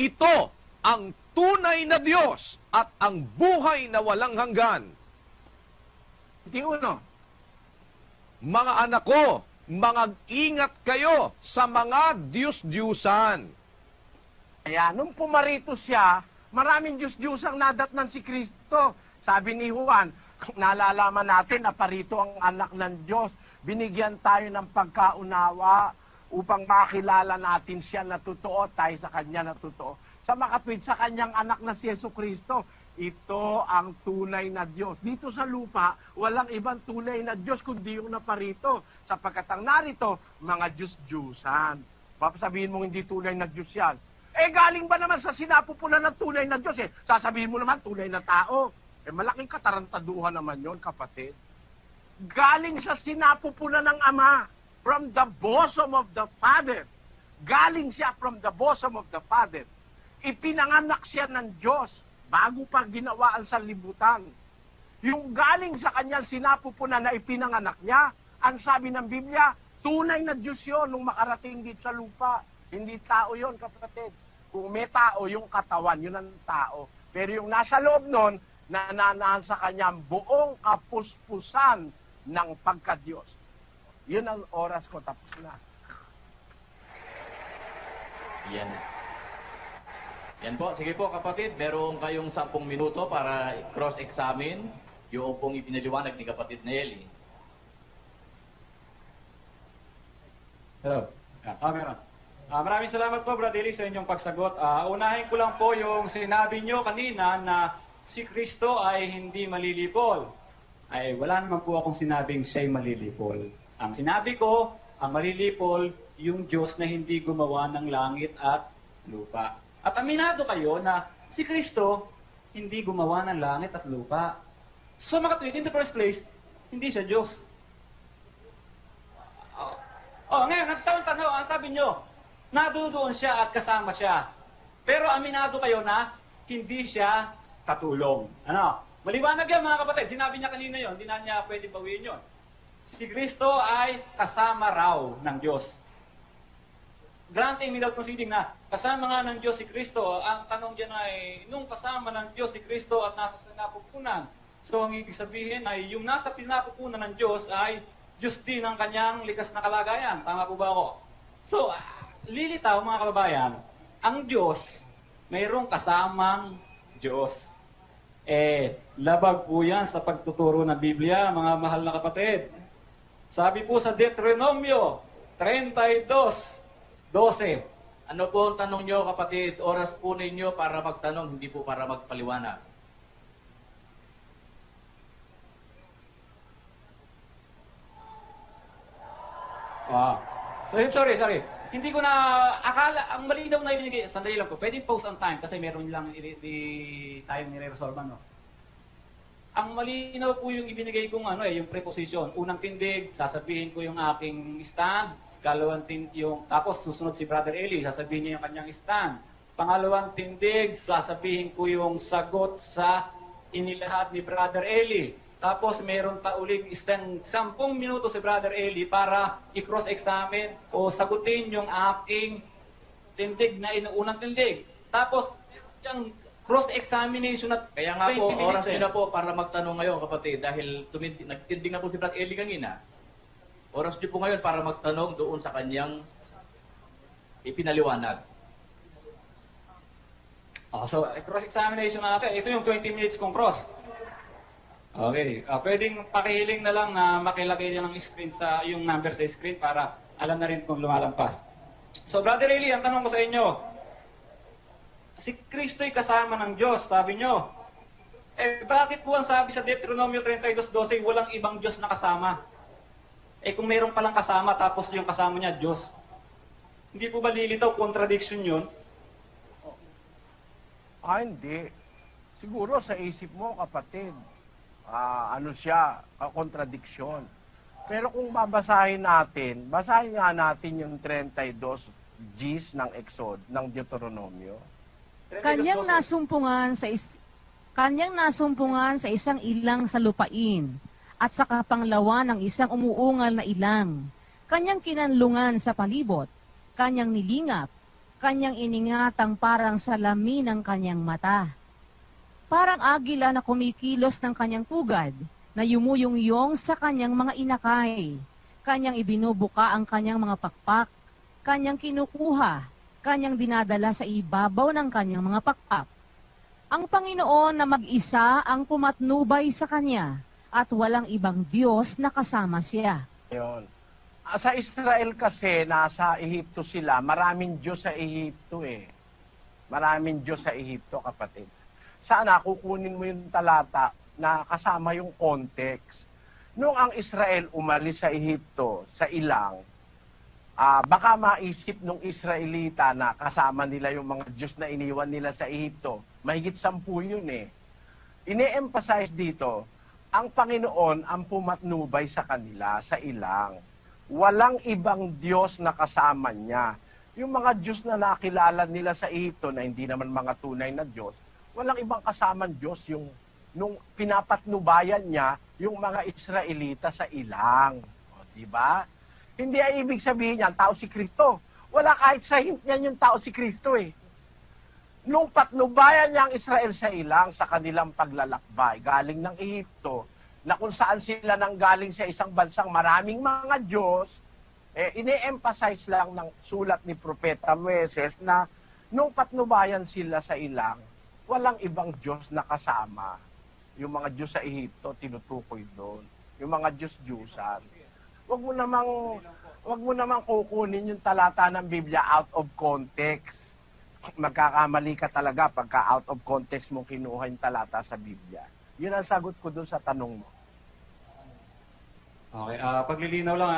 Ito ang tunay na Diyos at ang buhay na walang hanggan. Uno. Mga anak ko, mag-ingat kayo sa mga Diyos-Diyusan. Kaya nung pumarito siya, maraming Diyos-Diyusang nadatnan si Kristo. Sabi ni Juan, kung nalalaman natin na parito ang anak ng Diyos, binigyan tayo ng pagkaunawa upang makilala natin siya na totoo, tayo sa kanya na totoo. Sa makatwid sa kanyang anak na si Jesucristo, ito ang tunay na Diyos. Dito sa lupa, walang ibang tunay na Diyos kundi yung naparito. Sapagkat ang narito, mga Diyos-Diyusan. Papasabihin mo hindi tunay na Diyos yan. Galing ba naman sa sinapupunan ng tunay na Diyos eh? Sasabihin mo naman tunay na tao. Malaking katarantaduhan naman yon, kapatid. Galing sa sinapupunan ng Ama, from the bosom of the Father. Galing siya from the bosom of the Father. Ipinanganak siya ng Diyos bago pa ginawa ang sanlibutan. Yung galing sa kanyang sinapupunan na ipinanganak niya, ang sabi ng Biblia, tunay na Diyos yun nung makarating dito sa lupa. Hindi tao yon, kapatid. Kung may tao, yung katawan, yun ang tao. Pero yung nasa loob nun, nananahan sa kanyang buong kapuspusan ng pagka-Diyos. Yun ang oras ko, tapos na. Yan. Yan po. Sige po kapatid, meron kayong 10 minuto para cross-examine yung pong ipinaliwanag ni kapatid Nelly. Hello. Meron. Maraming salamat po, Brad Eli, sa inyong pagsagot. Unahin ko lang po yung sinabi nyo kanina na si Kristo ay hindi malilipol. Ay wala naman po akong sinabing siya'y malilipol. Ang sinabi ko, ang malilipol, yung Diyos na hindi gumawa ng langit at lupa. At aminado kayo na si Kristo hindi gumawa ng langit at lupa. So makatwid, in the first place, hindi siya Diyos. Ngayon, nagtaon-tanaw, ang sabi nyo, nadudoon siya at kasama siya. Pero aminado kayo na hindi siya katulong. Ano? Maliwanag yan mga kapatid. Sinabi niya kanina yon, hindi na niya pwede bawiin yon. si Kristo ay kasama raw ng Diyos. Granting without conceding na kasama nga ng Diyos si Kristo, ang tanong dyan ay, nung kasama ng Diyos si Kristo at nasa pinapupunan, so ang ibig sabihin ay yung nasa pinapupunan ng Diyos ay Diyos din ang kanyang likas na kalagayan. Tama po ba ako? So, lilitaw mga kababayan, ang Diyos, mayroong kasamang Diyos. Labag po yan sa pagtuturo ng Biblia, mga mahal na kapatid. Sabi po sa Deuteronomio 32:12. Ano po ang tanong nyo, kapatid? Oras po ninyo para magtanong, hindi po para magpaliwanag. Sorry. Hindi ko na, akala, ang malinaw na ibinigay, sandali lang po, pwedeng pause on time kasi meron lang tayong nire-resolve, no? Ang malinaw po yung ibinigay kong yung preposition. Unang tindig, sasabihin ko yung aking stand. Kalawang tindig, tapos susunod si Brother Eli, sasabihin niya yung kanyang stand. Pangalawang tindig, sasabihin ko yung sagot sa inilahad ni Brother Eli. Tapos meron pa uling 10 minuto si Brother Eli para i-cross-examine o sagutin yung aking tindig na inuunang tindig. Tapos, yung cross-examination at Kaya nga po, 20 minutes oras nyo na po para magtanong ngayon, kapatid, dahil nagtindig na po si Brad Eli kanina. Oras nyo po ngayon para magtanong doon sa kanyang ipinaliwanag. So, cross-examination na natin. Ito yung 20 minutes kong cross. Okay. Pwedeng pakihiling na lang na makilagay niya ng screen sa yung number sa screen para alam na rin kung lumalampas. So, Brother Eli, ang tanong ko sa inyo, si Kristo'y kasama ng Diyos, sabi nyo. Bakit po ang sabi sa Deuteronomio 32:12, walang ibang Diyos na kasama? Kung mayroon palang kasama, tapos yung kasama niya, Diyos. Hindi po ba lilitaw, contradiction yun? Hindi. Siguro sa isip mo, kapatid, kontradiksyon. Pero kung basahin nga natin yung 32 Gs ng Exod, ng Deuteronomio. Kanyang nasumpungan sa isang ilang sa lupain at sa kapanglawan ng isang umuungal na ilang. Kanyang kinanlungan sa palibot, kanyang nilingap, kanyang iningatang parang salamin ng kanyang mata. Parang agila na kumikilos ng kanyang pugad, na yumuyong-yong sa kanyang mga inakay. Kanyang ibinubuka ang kanyang mga pakpak, kanyang kinukuha, kanyang dinadala sa ibabaw ng kanyang mga pakpak. Ang Panginoon na mag-isa ang pumatnubay sa kanya, at walang ibang Diyos na kasama siya. Yun. Sa Israel kasi, nasa Ehipto sila, maraming Diyos sa Ehipto Maraming Diyos sa Ehipto, kapatid. Sana kukunin mo yung talata na kasama yung context. Noong ang Israel umalis sa Ehipto, sa ilang, baka maisip nung Israelita na kasama nila yung mga Diyos na iniwan nila sa Ehipto. Mahigit 10 yun Ine-emphasize dito, ang Panginoon ang pumatnubay sa kanila, sa ilang. Walang ibang Diyos na kasama niya. Yung mga Diyos na nakilala nila sa Ehipto na hindi naman mga tunay na Diyos, walang ibang kasamang Diyos yung nung pinapatnubayan niya yung mga Israelita sa ilang. Diba? Hindi ay ibig sabihin niyan, tao si Kristo. Wala kahit sa hint niyan yung tao si Kristo Nung patnubayan niya ang Israel sa ilang sa kanilang paglalakbay, galing ng Ehipto, na kung saan sila nanggaling sa isang bansang maraming mga Diyos, ine-emphasize lang ng sulat ni Propeta Moises na nung patnubayan sila sa ilang, walang ibang Diyos na kasama. Yung mga Diyos sa Ehipto, tinutukoy doon. Yung mga Diyos-Diyusan. Huwag mo namang kukunin yung talata ng Biblia out of context. Magkakamali ka talaga pagka out of context mo kinuha yung talata sa Biblia. Yun ang sagot ko doon sa tanong mo. Okay, paglilinaw lang,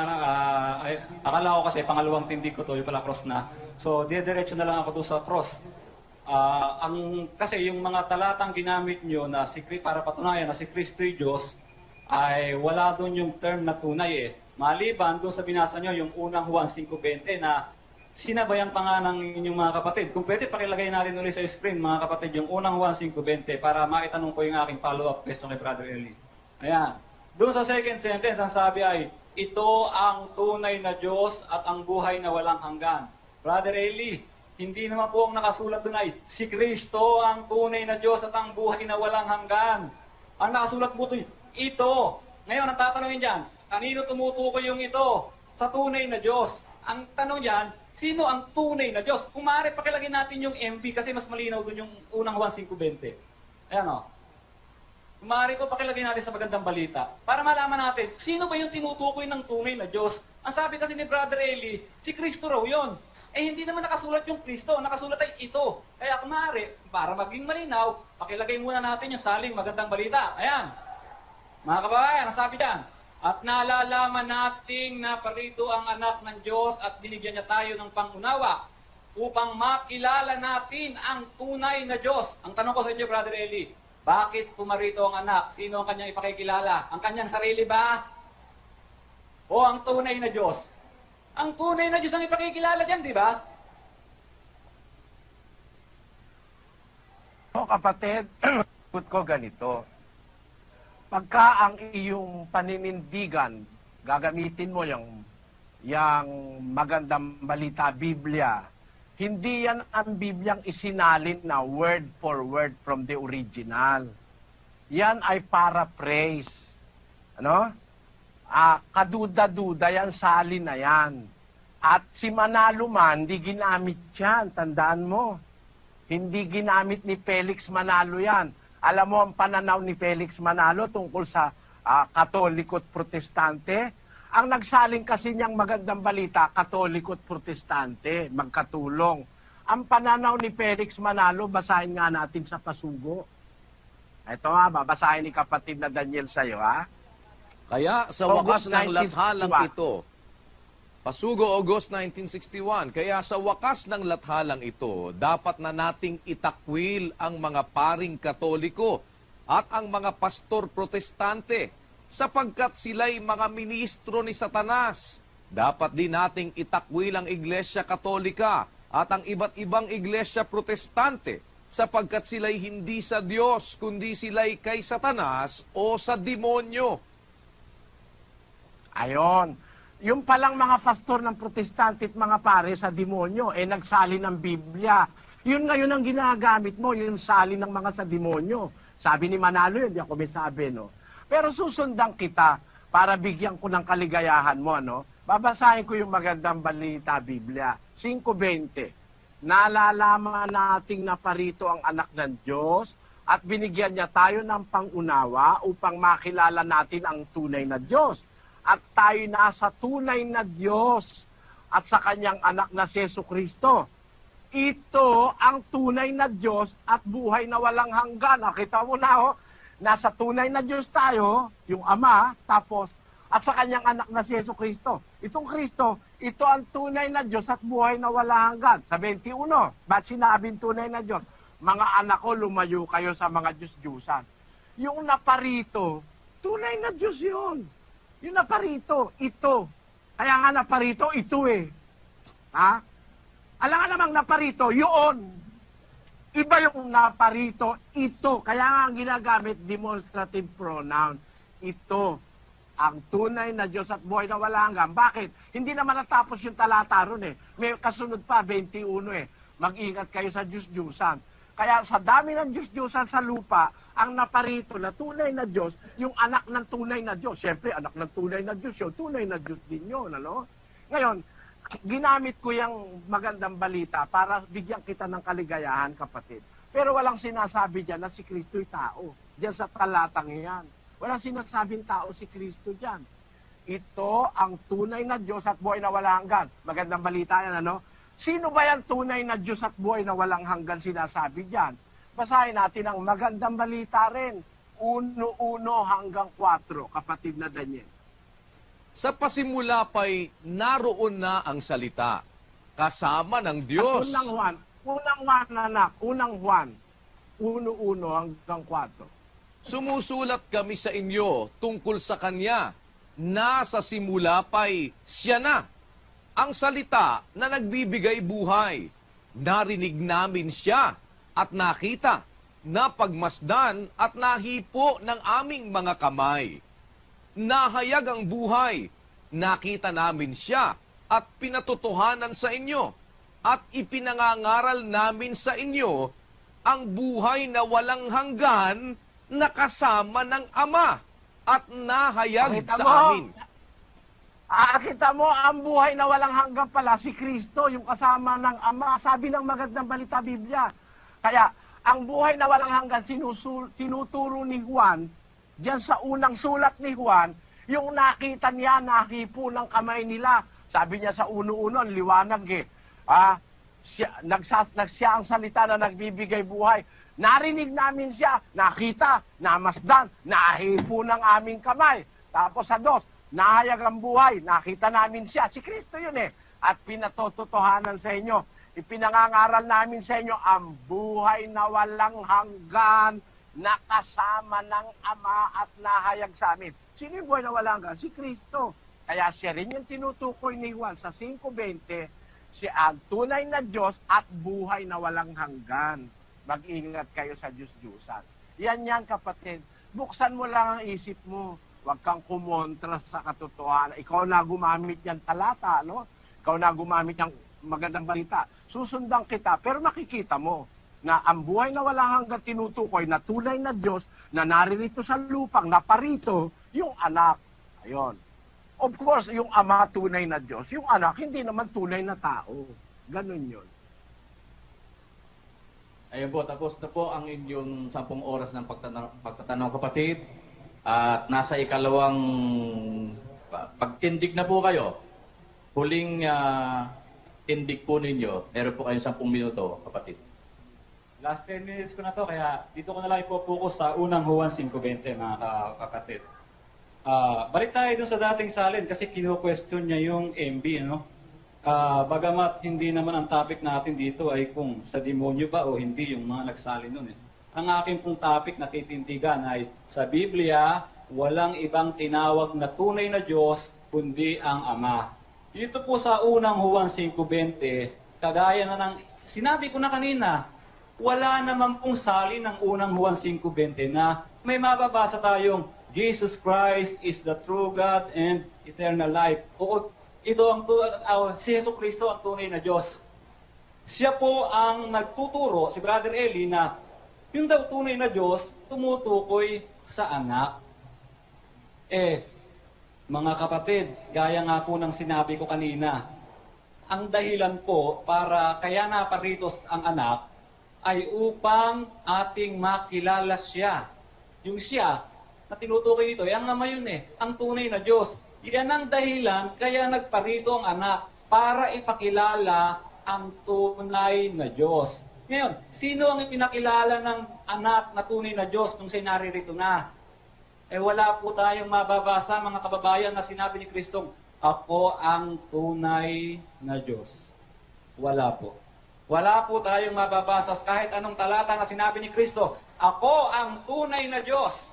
akala ko kasi pangalawang tindig ko to, yung pala cross na. So, diretso na lang ako doon sa cross. Kasi yung mga talatang ginamit nyo na para patunayan na si Kristo'y Diyos, ay wala doon yung term na tunay Maliban doon sa binasa nyo, yung unang Juan 5:20 na sinabayan pa nga ng inyong mga kapatid. Kung pwede, pakilagay natin ulit sa screen, mga kapatid, yung unang Juan 5:20 para maitanong ko yung aking follow-up question kay Brother Eli. Ayan. Doon sa second sentence, ang sabi ay, ito ang tunay na Diyos at ang buhay na walang hanggan. Brother Eli, hindi naman po ang nakasulat doon ay, si Kristo ang tunay na Diyos at ang buhay na walang hanggan. Ang nakasulat po doon, ito. Ngayon, ang tatanungin dyan, kanino tumutukoy yung ito? Sa tunay na Diyos. Ang tanong dyan, sino ang tunay na Diyos? Kung maaari, pakilagay natin yung MB kasi mas malinaw doon yung unang 1.5.20. Ayan o. Kung maaari po, pakilagay natin sa magandang balita para malaman natin, sino ba yung tinutukoy ng tunay na Diyos? Ang sabi kasi ni Brother Eli, si Kristo raw yun. Eh, hindi naman nakasulat yung Kristo. Nakasulat ay ito. Kaya kung maaari, para maging malinaw, pakilagay muna natin yung saling magandang balita. Ayan. Mga kababayan, ang sabi dyan, at nalalaman nating na parito ang anak ng Diyos at binigyan niya tayo ng pangunawa upang makilala natin ang tunay na Diyos. Ang tanong ko sa inyo, Brother Eli, bakit pumarito ang anak? Sino ang kanyang ipakikilala? Ang kanyang sarili ba? O ang tunay na Diyos? Ang tunay na Diyos ang ipakikilala dyan, di ba? O kapatid, put ko ganito. Pagka ang iyong paninindigan, gagamitin mo yung magandang balita, Biblia, hindi yan ang Bibliang isinalin na word for word from the original. Yan ay paraphrase. Ano? Kaduda-duda yan, salin na yan. At si Manalo man, hindi ginamit yan. Tandaan mo. Hindi ginamit ni Felix Manalo yan. Alam mo ang pananaw ni Felix Manalo tungkol sa Katoliko at Protestante? Ang nagsaling kasi niyang magandang balita, Katoliko at Protestante, magkatulong. Ang pananaw ni Felix Manalo, basahin nga natin sa pasugo. Ito ha, babasahin ni kapatid na Daniel sa'yo ha. Kaya sa August wakas ng lathalang 1961. ito, pasugo August 1961, kaya sa wakas ng lathalang ito, dapat na nating itakwil ang mga paring Katoliko at ang mga pastor protestante sapagkat sila'y mga ministro ni Satanas. Dapat din nating itakwil ang Iglesia Katolika at ang iba't ibang Iglesia Protestante sapagkat sila'y hindi sa Diyos kundi sila'y kay Satanas o sa demonyo. Ayon. Yung palang mga pastor ng protestante at mga pare sa demonyo, nagsali ng Biblia. Yun ngayon ang ginagamit mo, yung sali ng mga sa demonyo. Sabi ni Manalo yun, di ako may sabi, no? Pero susundan kita para bigyan ko ng kaligayahan mo, no? Babasahin ko yung magandang balita, Biblia. 5:20. Nalalaman nating naparito ang anak ng Diyos at binigyan niya tayo ng pangunawa upang makilala natin ang tunay na Diyos. At tayo nasa tunay na Diyos at sa kanyang anak na si Jesucristo. Ito ang tunay na Diyos at buhay na walang hanggan. Nakita mo na, oh, nasa tunay na Diyos tayo, yung Ama, tapos, at sa kanyang anak na si Jesucristo. Itong Kristo, ito ang tunay na Diyos at buhay na walang hanggan. Sa 21, ba't sinabing tunay na Diyos? Mga anak ko, lumayo kayo sa mga Diyos-Diyusan. Yung naparito, tunay na Diyos yun. Yung naparito, ito. Kaya nga naparito, ito eh. Ha? Alam nga namang naparito, yun. Iba yung naparito, ito. Kaya nga ang ginagamit, demonstrative pronoun. Ito. Ang tunay na Diyos at buhay na wala hanggan. Bakit? Hindi naman natapos yung talata ron eh. May kasunod pa, 21 eh. Mag-ingat kayo sa Diyos-Diyusan. Kaya sa dami ng Diyos-Diyusan sa lupa, ang naparito na tunay na Diyos, yung anak ng tunay na Diyos. Siyempre, anak ng tunay na Diyos yun. Tunay na Diyos din yun. Ano? Ngayon, ginamit ko yung magandang balita para bigyan kita ng kaligayahan, kapatid. Pero walang sinasabi dyan na si Kristo'y tao. Diyan sa talatang yan. Walang sinasabing tao si Kristo dyan. Ito ang tunay na Diyos at buhay na walang hanggan. Magandang balita yan, ano? Sino ba yan tunay na Diyos at buhay na walang hanggan sinasabi dyan? Basahin natin ang magandang balita rin. 1:1 hanggang 4, kapatid na Daniel. Sa pasimula pa'y naroon na ang salita, kasama ng Diyos. Unang Juan, anak. Unang Juan. 1:1 hanggang 4. Sumusulat kami sa inyo tungkol sa Kanya. Nasa simula pa'y siya na, ang salita na nagbibigay buhay. Narinig namin siya at nakita, napagmasdan at nahipo ng aming mga kamay. nahayag ang buhay. Nakita namin siya at pinatotohanan sa inyo. At ipinangangaral namin sa inyo ang buhay na walang hanggan na kasama ng Ama at nahayag Kita sa mo? amin. Kita mo, ang buhay na walang hanggan pala, si Kristo, yung kasama ng Ama. Sabi ng magandang balita Biblia. Kaya, ang buhay na walang hanggan, tinuturo ni Juan, diyan sa unang sulat ni Juan, yung nakita niya, nakipo ng kamay nila. Sabi niya sa uno-uno, liwanag siya ang salita na nagbibigay buhay. Narinig namin siya, nakita, namasdan, nahipo ng aming kamay. Tapos sa 2, nahayag ang buhay, nakita namin siya. Si Kristo yun eh. At pinatotohanan sa inyo. Ipinangangaral namin sa inyo ang buhay na walang hanggan na kasama ng Ama at nahayag sa amin. Sino yung buhay na walang hanggan? Si Kristo. Kaya siya rin yung tinutukoy ni Juan sa 5:20, siya ang tunay na Diyos at buhay na walang hanggan. Mag-ingat kayo sa Diyos-Diyusan. Yan kapatid. Buksan mo lang ang isip mo. Huwag kang kumontra sa katotohanan. Ikaw na gumamit yan talata, no? Ikaw na gumamit yung magandang balita. Susundan kita, pero makikita mo na ang buhay na walang hanggan tinutukoy na tunay na Diyos na naririto sa lupang, naparito, yung anak. Ayon. Of course, yung Ama tunay na Diyos, yung anak hindi naman tunay na tao. Ganun yun. Ayun po, tapos na po ang inyong 10 oras ng pagtatanong kapatid. At nasa ikalawang pagtindig na po kayo. Huling tindig po ninyo. Meron po kayong 10 minuto, kapatid. Last 10 minutes ko na to, kaya dito ko na lang ipopokus sa unang Juan 5:20, mga kapatid. Balik tayo dun sa dating salin kasi kino-question niya yung MB, ano? Bagamat hindi naman ang topic natin dito ay kung sa demonyo ba o hindi yung mga nagsalin nun. Ang aking pong topic na titindigan ay sa Biblia, walang ibang tinawag na tunay na Diyos kundi ang Ama. Dito po sa unang Juan 5:20, kagaya na ng sinabi ko na kanina, wala naman pong salin ng unang Juan 5:20 na may mababasa tayong Jesus Christ is the true God and eternal life. O ito si Yesu Kristo ang tunay na Diyos. Siya po ang nagtuturo, si Brother Eli, na yung daw tunay na Diyos tumutukoy sa anak. Mga kapatid, gaya nga po ng sinabi ko kanina, ang dahilan po para kaya naparito ang anak ay upang ating makilala siya. Yung siya na tinutukoy dito, ang Ama yun ang tunay na Diyos. Yan ang dahilan kaya nagparito ang anak para ipakilala ang tunay na Diyos. Ngayon, sino ang ipinakilala ng anak na tunay na Diyos nung siya naririto na? Wala po tayong mababasa, mga kababayan, na sinabi ni Kristong, ako ang tunay na Diyos. Wala po. Wala po tayong mababasa kahit anong talata na sinabi ni Kristo, ako ang tunay na Diyos.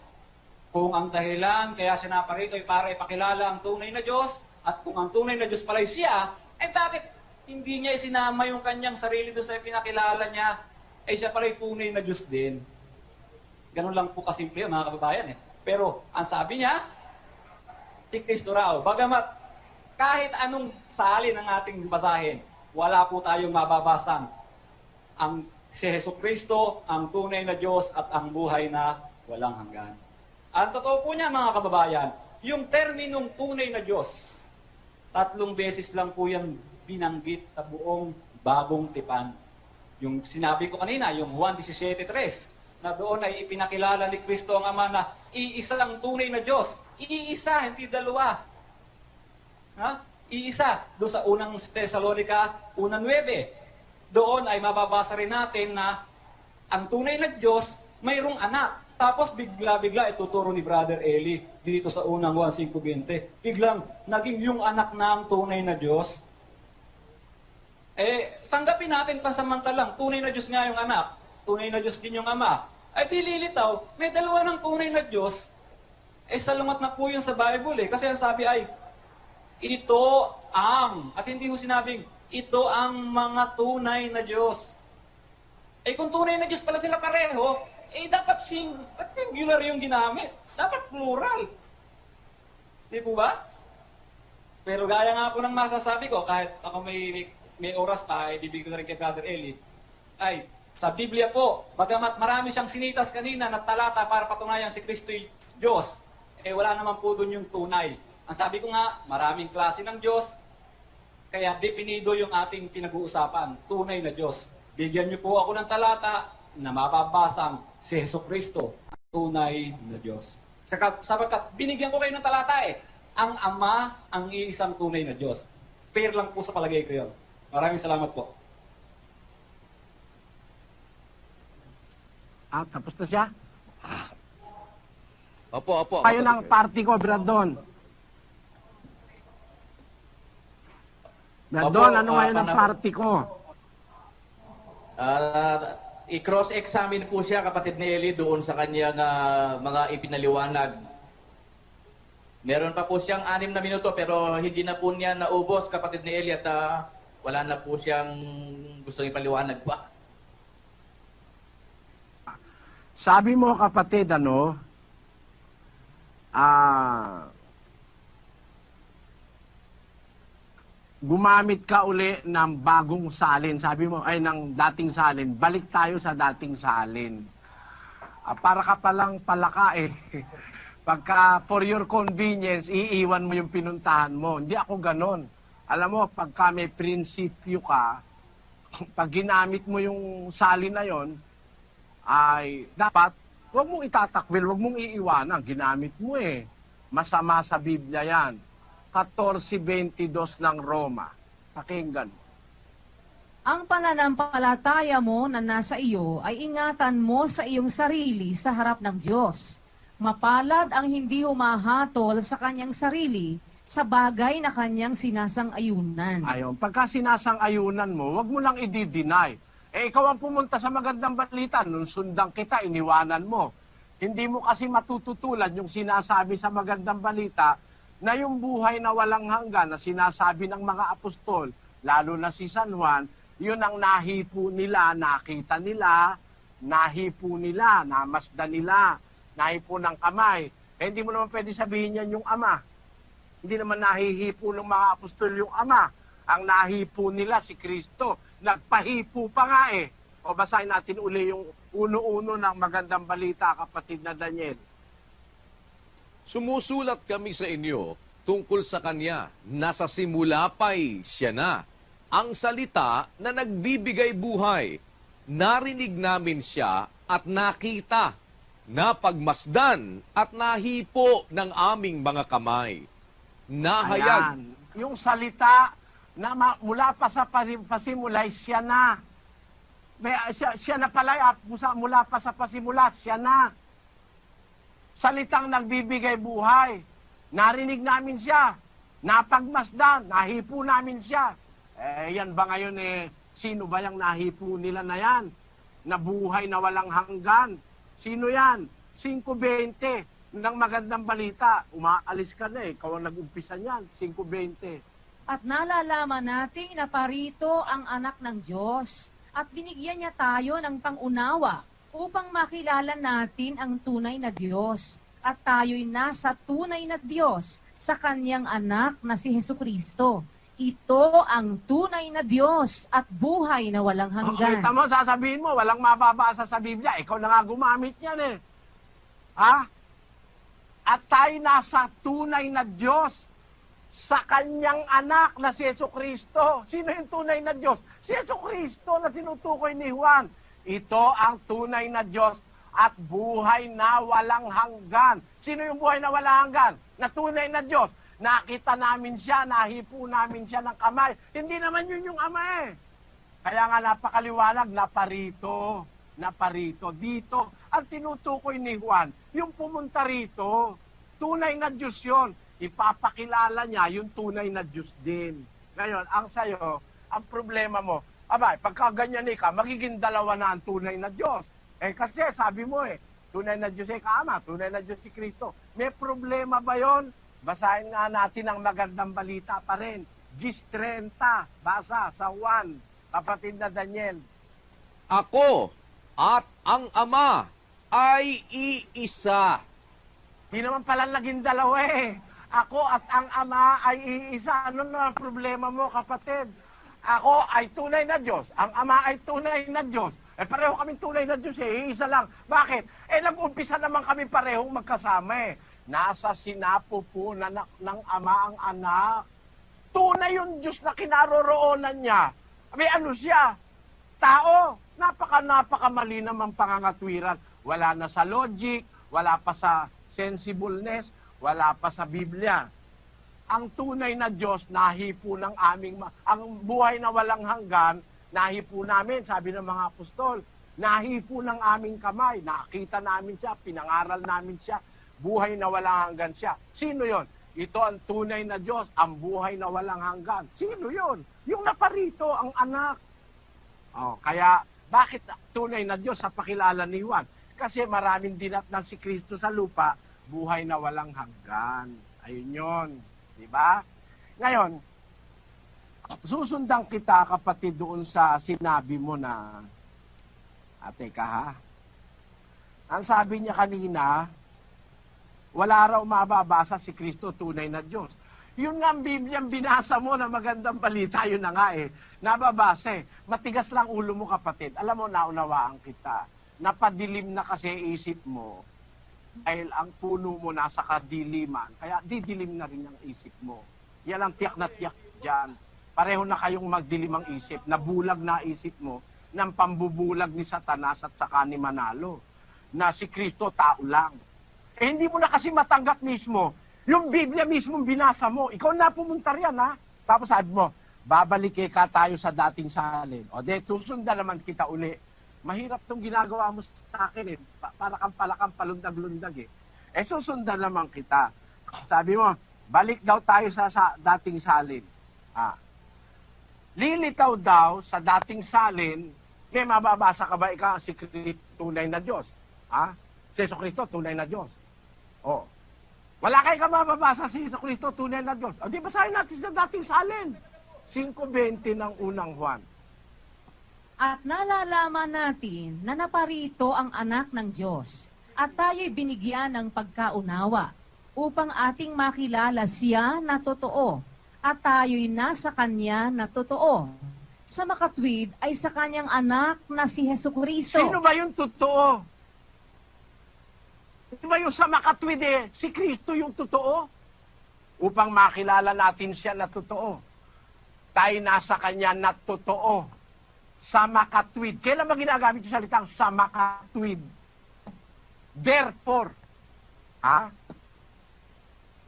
Kung ang dahilan kaya siya naparito ay para ipakilala ang tunay na Diyos, at kung ang tunay na Diyos pala'y siya, bakit hindi niya isinama yung kanyang sarili doon sa pinakilala niya, siya pala'y tunay na Diyos din? Ganun lang po kasimple mga kababayan Pero ang sabi niya, si Kristo raw, bagamat kahit anong salin ng ating basahin, wala po tayong mababasang ang si Yesu Kristo, ang tunay na Diyos at ang buhay na walang hanggan. Ang totoo po niya mga kababayan, yung terminong tunay na Diyos, 3 beses lang po yan binanggit sa buong bagong tipan. Yung sinabi ko kanina, yung Juan 17:3, na doon ay ipinakilala ni Kristo ang Ama na iisa ang tunay na Diyos. Iisa, hindi dalawa. Iisa. Doon sa unang Thessalonica 1:9. Doon ay mababasa rin natin na ang tunay na Diyos mayroong anak. Tapos bigla-bigla ituturo ni Brother Eli dito sa unang Juan 5:20. Biglang naging yung anak na ang tunay na Diyos. Tanggapin natin pansamantalang tunay na Diyos nga yung anak. Tunay na Diyos din yung Ama. Di lilitaw, may dalawa ng tunay na Diyos. Salungat na po yun sa Bible Kasi ang sabi ay, ito ang, at hindi ko sinabing, ito ang mga tunay na Diyos. Kung tunay na Diyos pala sila pareho, dapat singular yung ginamit. Dapat plural. Di po ba? Pero gaya nga po ng masasabi ko, kahit ako may oras pa, ay bibigyan ko na rin kay Brother Eli, ay, sa Biblia po, bagamat marami siyang sinitas kanina na talata para patunayan si Kristo'y Diyos, eh wala naman po doon yung tunay. Ang sabi ko nga, maraming klase ng Diyos, kaya definido yung ating pinag-uusapan, tunay na Diyos. Bigyan niyo po ako ng talata na mababasang si Jesucristo, ang tunay na Diyos. Sapagkat binigyan ko kayo ng talata ang Ama ang iisang tunay na Diyos. Fair lang po sa palagay ko yun. Maraming salamat po. Tapos na siya? Opo. Kayo ng party ko, Brandon. Brandon, ano ngayon ang party ko? I-cross-examine po siya, kapatid ni Eli, doon sa kanyang mga ipinaliwanag. Meron pa po siyang 6 na minuto pero hindi na po niya naubos, kapatid ni Eli, at wala na po siyang gustong ipaliwanag pa. Sabi mo, kapatid, gumamit ka uli ng bagong salin. Sabi mo, ay, ng dating salin. Balik tayo sa dating salin. Para ka palang palaka Pagka for your convenience, iiwan mo yung pinuntahan mo. Hindi ako ganon. Alam mo, pagka may prinsipyo ka, pag ginamit mo yung salin na yon, ay dapat, huwag mong itatakwil, huwag mong iiwanan. Ginamit mo Masama sa Biblia yan. 14:22 ng Roma. Pakinggan mo. Ang pananampalataya mo na nasa iyo ay ingatan mo sa iyong sarili sa harap ng Diyos. Mapalad ang hindi humahatol sa kanyang sarili sa bagay na kanyang sinasang-ayunan. Ayon, pagka sinasang-ayunan mo, wag mo lang i-deny. Ikaw ang pumunta sa magandang balita, nung sundan kita, iniwanan mo. Hindi mo kasi matututulan yung sinasabi sa magandang balita na yung buhay na walang hanggan na sinasabi ng mga apostol, lalo na si San Juan, yun ang nahipo nila, nakita nila, nahipo nila, namasdan nila, nahipo ng kamay. Hindi mo naman pwede sabihin yan yung Ama. Hindi naman nahihipo ng mga apostol yung Ama. Ang nahipo nila si Kristo. Nagpahipo pa nga O basahin natin uli yung uno-uno ng magandang balita, kapatid na Daniel. Sumusulat kami sa inyo tungkol sa Kanya na sa simula pa'y Siya na, ang salita na nagbibigay buhay. Narinig namin Siya at nakita, napagmasdan at nahipo ng aming mga kamay. Nahayag. Ayan. Yung salita na mula pa sa pasimulay, Siya na. Siya na pala, mula pa sa pasimulat, Siya na. Salitang nagbibigay buhay. Narinig namin Siya. Napagmasdan, nahipo namin Siya. Yan ba ngayon sino ba yung nahipo nila na yan? Na buhay na walang hanggan. Sino yan? 5:20 ng magandang balita. Umaalis ka na ikaw ang nag-umpisa niyan. 5:20. At nalalaman natin na parito ang anak ng Diyos at binigyan niya tayo ng pangunawa upang makilala natin ang tunay na Diyos at tayo'y nasa tunay na Diyos sa kanyang anak na si Jesucristo. Ito ang tunay na Diyos at buhay na walang hanggan. Kita mo, sasabihin mo, walang mababasa sa Biblia. Ikaw na nga gumamit yan Ha? At tayo nasa tunay na Diyos sa kanyang anak na si Jesucristo. Sino yung tunay na Diyos? Si Jesucristo na sinutukoy ni Juan. Ito ang tunay na Diyos at buhay na walang hanggan. Sino yung buhay na walang hanggan? Na tunay na Diyos. Nakita namin Siya, nahipo namin Siya ng kamay. Hindi naman yun yung Ama Kaya nga napakaliwanag, naparito. Dito, ang tinutukoy ni Juan, yung pumunta rito, tunay na Diyos yun. Ipapakilala niya yung tunay na Diyos din. Ngayon, ang sayo, ang problema mo, pagka ganyan ka, magiging dalawa na ang tunay na Diyos. Kasi sabi mo tunay na Diyos Ama, tunay na Diyos si Kristo. May problema ba yon? Basahin nga natin ang magandang balita pa rin. 10:30, basa sa Juan, kapatid na Daniel. Ako at ang Ama ay iisa. Di naman pala naging dalawa Ako at ang Ama ay iisa. Ano na ang problema mo, kapatid? Ako ay tunay na Diyos. Ang Ama ay tunay na Diyos. Pareho kaming tunay na Diyos iisa lang. Bakit? Nag-umpisa naman kami parehong magkasama Nasa sinapupunan ng Ama ang anak. Tunay yung Diyos na kinaroroonan niya. May ano siya? Tao. Napaka-mali naman pangangatwiran. Wala na sa logic, wala pa sa sensibleness, wala pa sa Biblia. Ang tunay na Diyos, nahipo ng ang buhay na walang hanggan, nahipo namin, sabi ng mga apostol, nahipo ng aming kamay, nakita namin siya, pinangaral namin siya, buhay na walang hanggan siya. Sino yon? Ito ang tunay na Diyos, ang buhay na walang hanggan. Sino yon? Yung naparito, ang anak. Kaya, bakit tunay na Diyos sa pakilala ni Juan? Kasi maraming dinatnan si Kristo sa lupa, buhay na walang hanggan. Ayun yon. Diba? Ngayon, susundan kita, kapatid, doon sa sinabi mo na, teka ha, ang sabi niya kanina, wala raw mababasa si Kristo, tunay na Diyos. Yun nga ang Bibliang binasa mo na magandang balita, yun na nga nababasa Matigas lang ulo mo, kapatid. Alam mo, naunawaan kita. Napadilim na kasi isip mo dahil ang puno mo nasa kadiliman. Kaya didilim na rin ang isip mo. Yan ang tiyak na tiyak dyan. Pareho na kayong magdilim ang isip. Nabulag na isip mo ng pambubulag ni Satanas at saka ni Manalo. Na si Kristo tao lang. Hindi mo na kasi matanggap mismo. Yung Biblia mismo binasa mo. Ikaw na pumunta riyan, ha? Tapos sabi mo, babalik ka tayo sa dating salin. O susundan naman kita uli. Mahirap tong ginagawa mo sa akin para kang palakang palundag-lundag susundan naman kita. Sabi mo, balik daw tayo sa dating salin. Lilitaw daw sa dating salin, may mababasa ka ba ikaw si Kristo tunay na Diyos? Si Yesu Kristo tunay na Diyos. Wala kayo ka mababasa si Yesu Kristo tunay na Diyos. Di basahin natin sa dating salin. 5:20 ng unang Juan. At nalalaman natin na naparito ang anak ng Diyos at tayo'y binigyan ng pagkaunawa upang ating makilala siya na totoo at tayo'y nasa kanya na totoo. Sa makatwid ay sa kanyang anak na si Jesucristo. Sino ba yung totoo? Sino ba yung sa makatwid Si Kristo yung totoo? Upang makilala natin siya na totoo. Tayo nasa kanya na totoo. Sa makatwid. Kailan ba ginagamit yung salitang sa makatwid? Therefore,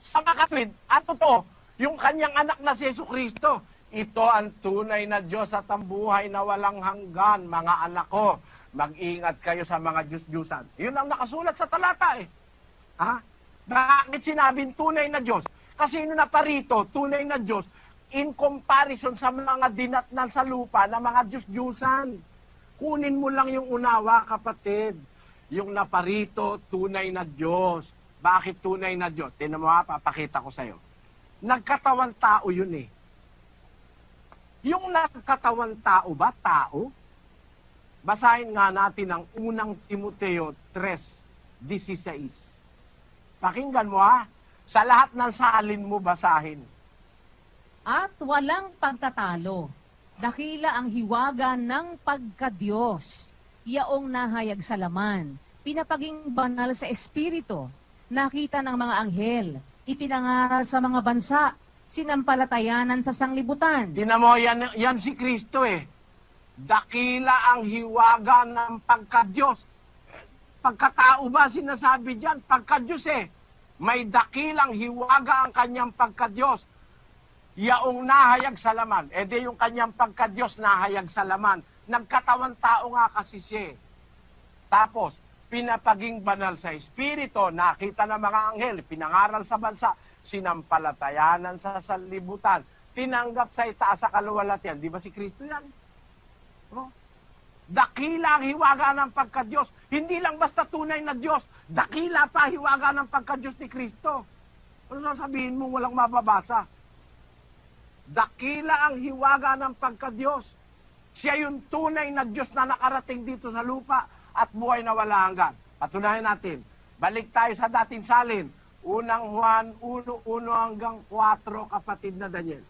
sa makatwid, at totoo, yung kanyang anak na si Jesucristo, ito ang tunay na Diyos at ang buhay na walang hanggan, mga anak ko. Mag-ingat kayo sa mga Diyos-Diyusan. Yun ang nakasulat sa talata Bakit sinabing tunay na Diyos? Kasi yun na parito, tunay na Diyos, in comparison sa mga dinatnan sa lupa na mga Diyos-Diyusan. Kunin mo lang yung unawa, kapatid. Yung naparito, tunay na Diyos. Bakit tunay na Diyos? Tinan mo papakita ko sa'yo. Nagkatawan tao yun Yung nagkatawan tao ba? Tao? Basahin nga natin ang unang Timoteo 3:16. Pakinggan mo Sa lahat ng salin mo basahin. At walang pagtatalo. Dakila ang hiwaga ng pagkadiyos. Yaong nahayag sa laman. Pinapaging banal sa espiritu. Nakita ng mga anghel. Ipinangaral sa mga bansa. Sinampalatayanan sa sanglibutan. Tinan mo, yan si Kristo Dakila ang hiwaga ng pagkadiyos. Pagkatao ba sinasabi dyan? Pagkadiyos May dakilang hiwaga ang kanyang pagkadiyos. Yaong nahayag sa laman. Di yung kanyang pagkadiyos nahayag sa laman. Nagkatawan tao nga kasi siya. Tapos, pinapaging banal sa espiritu, nakita ng mga anghel, pinangaral sa bansa, sinampalatayanan sa sanlibutan, tinanggap sa itaas sa kaluwalhatian. Di ba si Kristo yan? Dakila ang hiwaga ng pagkadiyos. Hindi lang basta tunay na Diyos, dakila pa hiwaga ng pagkadiyos ni Kristo. Ano sasabihin mo walang mababasa? Dakila ang hiwaga ng pagkadiyos. Siya yung tunay na Diyos na nakarating dito sa lupa at buhay na wala hanggan. Patunayan natin. Balik tayo sa dating salin. Unang Juan 1:1 hanggang 4, kapatid na Daniel.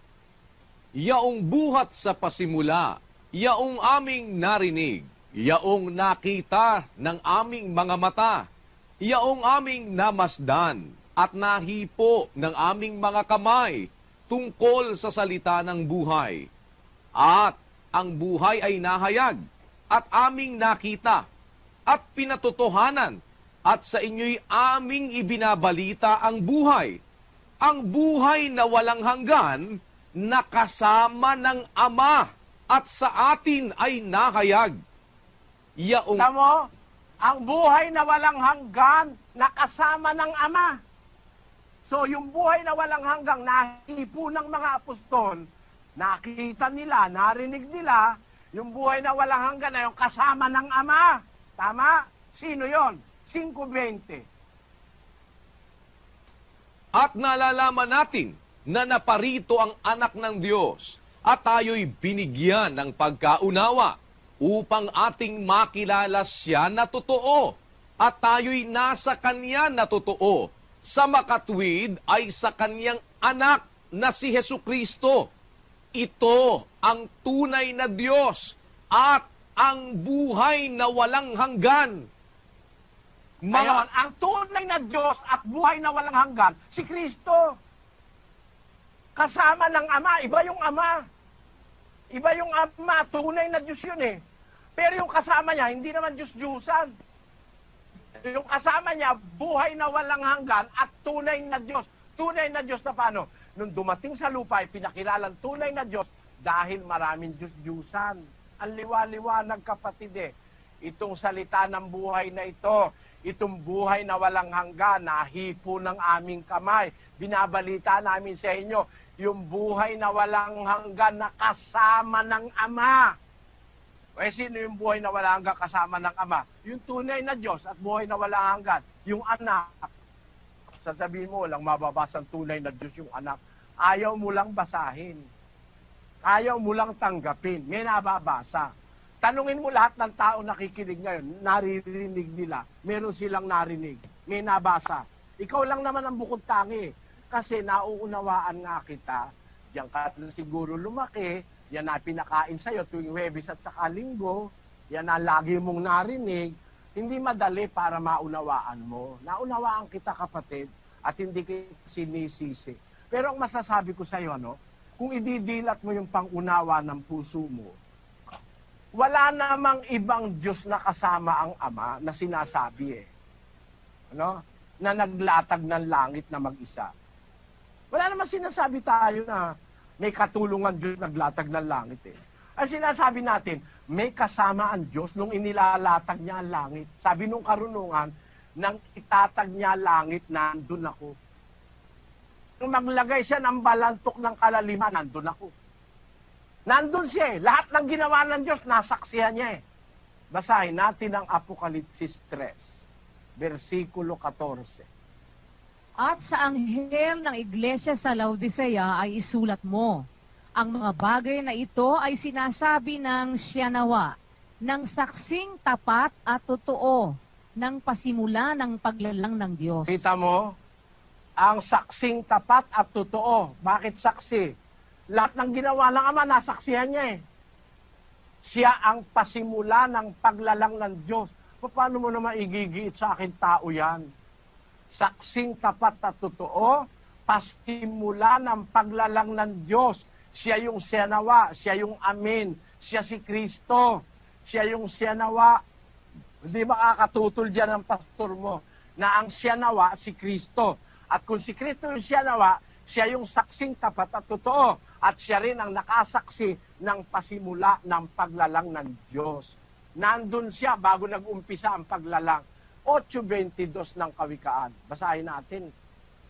Yaong buhat sa pasimula, yaong aming narinig, yaong nakita ng aming mga mata, yaong aming namasdan at nahipo ng aming mga kamay tungkol sa salita ng buhay. At ang buhay ay nahayag at aming nakita at pinatotohanan at sa inyo'y aming ibinabalita ang buhay na walang hanggan na kasama ng Ama at sa atin ay nahayag. Yaong Tamo, ang buhay na walang hanggan, nakasama ng Ama. So yung buhay na walang hanggang nahipo ng mga apostol, nakita nila, narinig nila, yung buhay na walang hanggan na yung kasama ng Ama. Tama? Sino yon? 5:20. At nalalaman natin na naparito ang anak ng Diyos at tayo'y binigyan ng pagkaunawa upang ating makilala siya na totoo at tayo'y nasa kanya na totoo. Sa makatwid ay sa kanyang anak na si Hesukristo. Ito ang tunay na Diyos at ang buhay na walang hanggan. Ngayon, ang tunay na Diyos at buhay na walang hanggan, si Kristo. Kasama ng Ama, iba yung Ama. Iba yung Ama, tunay na Diyos yun eh. Pero yung kasama niya, hindi naman Diyos-Diyusan. Yung kasama niya, buhay na walang hanggan at tunay na Diyos. Tunay na Diyos na paano? Nung dumating sa lupa, ay pinakilalang tunay na Diyos dahil maraming Diyos-Diyusan. Ang liwa-liwanag, kapatid eh. Itong salita ng buhay na ito, itong buhay na walang hanggan, nahipo ng aming kamay. Binabalita namin sa inyo, yung buhay na walang hanggan na kasama ng Ama. Eh, sino yung buhay na walang hanggan kasama ng Ama? Yung tunay na Diyos at buhay na walang hanggan, yung anak. Sasabihin mo, walang mababasang tunay na Diyos yung anak. Ayaw mo lang basahin. Ayaw mo lang tanggapin. May nababasa. Tanungin mo lahat ng tao nakikinig ngayon, naririnig nila. Meron silang narinig. May nabasa. Ikaw lang naman ang bukod tangi. Kasi nauunawaan nga kita. Diyan ka na siguro lumaki. Yan na pinakain sa'yo tuwing Huwebes at saka Linggo. Yan na lagi mong narinig. Hindi madali para maunawaan mo. Naunawaan kita, kapatid, at hindi kita sinisisi. Pero ang masasabi ko sa'yo, kung ididilat mo yung pangunawa ng puso mo, wala namang ibang Diyos na kasama ang Ama na sinasabi na naglatag ng langit na mag-isa. Wala namang sinasabi tayo na may katulungan Diyos naglatag ng langit eh. Ang sinasabi natin, may kasama ang Diyos nung inilalatag niya ang langit. Sabi nung karunungan, nang itatag niya langit, nandun ako. Nung maglagay siya ng balantok ng kalaliman, nandun ako. Nandun siya eh. Lahat ng ginawa ng Diyos, nasaksihan niya eh. Basahin natin ang Apokalipsis 3, versikulo 14. At sa anghel ng iglesia sa Laodicea ay isulat mo, ang mga bagay na ito ay sinasabi ng siya nawa, ng saksing tapat at totoo, ng pasimula ng paglalang ng Diyos. Kita mo? Ang saksing tapat at totoo. Bakit saksi? Lahat ng ginawa ng Ama, nasaksihan niya eh. Siya ang pasimula ng paglalang ng Diyos. Paano mo naman igigiit sa akin tao yan? Saksing tapat at totoo, pasimula ng paglalang ng Diyos. Siya yung siyanawa, siya yung amin, siya si Kristo, siya yung siyanawa. Hindi makakatutol dyan ang pastor mo na ang siyanawa si Kristo. At kung si Kristo yung siyanawa, siya yung saksing tapat at totoo. At siya rin ang nakasaksi ng pasimula ng paglalang ng Diyos. Nandun siya bago nag-umpisa ang paglalang. 8:22 ng Kawikaan. Basahin natin.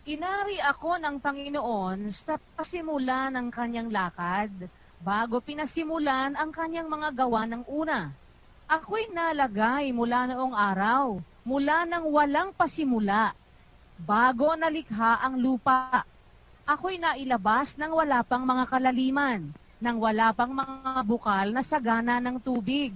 Inari ako ng Panginoon sa pasimula ng kanyang lakad, bago pinasimulan ang kanyang mga gawa ng una. Ako'y nalagay mula noong araw, mula nang walang pasimula, bago nalikha ang lupa. Ako'y nailabas nang wala pang mga kalaliman, nang wala pang mga bukal na sagana ng tubig.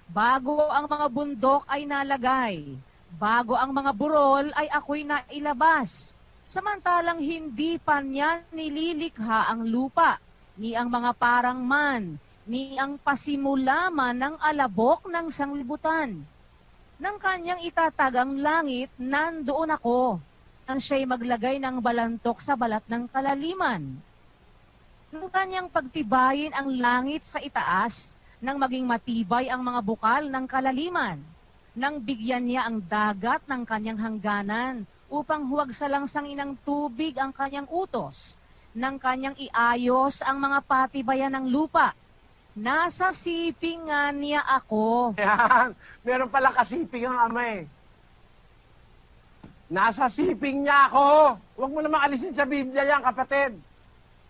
Bago ang mga bundok ay nalagay, bago ang mga burol ay ako'y nailabas. samantalang hindi pa niya nililikha ang lupa, ni ang mga parang man, ni ang pasimula man ng alabok ng sanglibutan. Nang kanyang itatag ang langit, nandoon ako, nang siya'y maglagay ng balantok sa balat ng kalaliman. Nang kanyang pagtibayin ang langit sa itaas, nang maging matibay ang mga bukal ng kalaliman, nang bigyan niya ang dagat ng kanyang hangganan, upang huwag salangsangin ng tubig ang kanyang utos, nang kanyang iayos ang mga patibayan ng lupa. Nasa siping nga niya ako. Yan. Meron pala kasiping ang ama eh. Nasa siping niya ako. Huwag mo namang alisin sa Biblia yan, kapatid.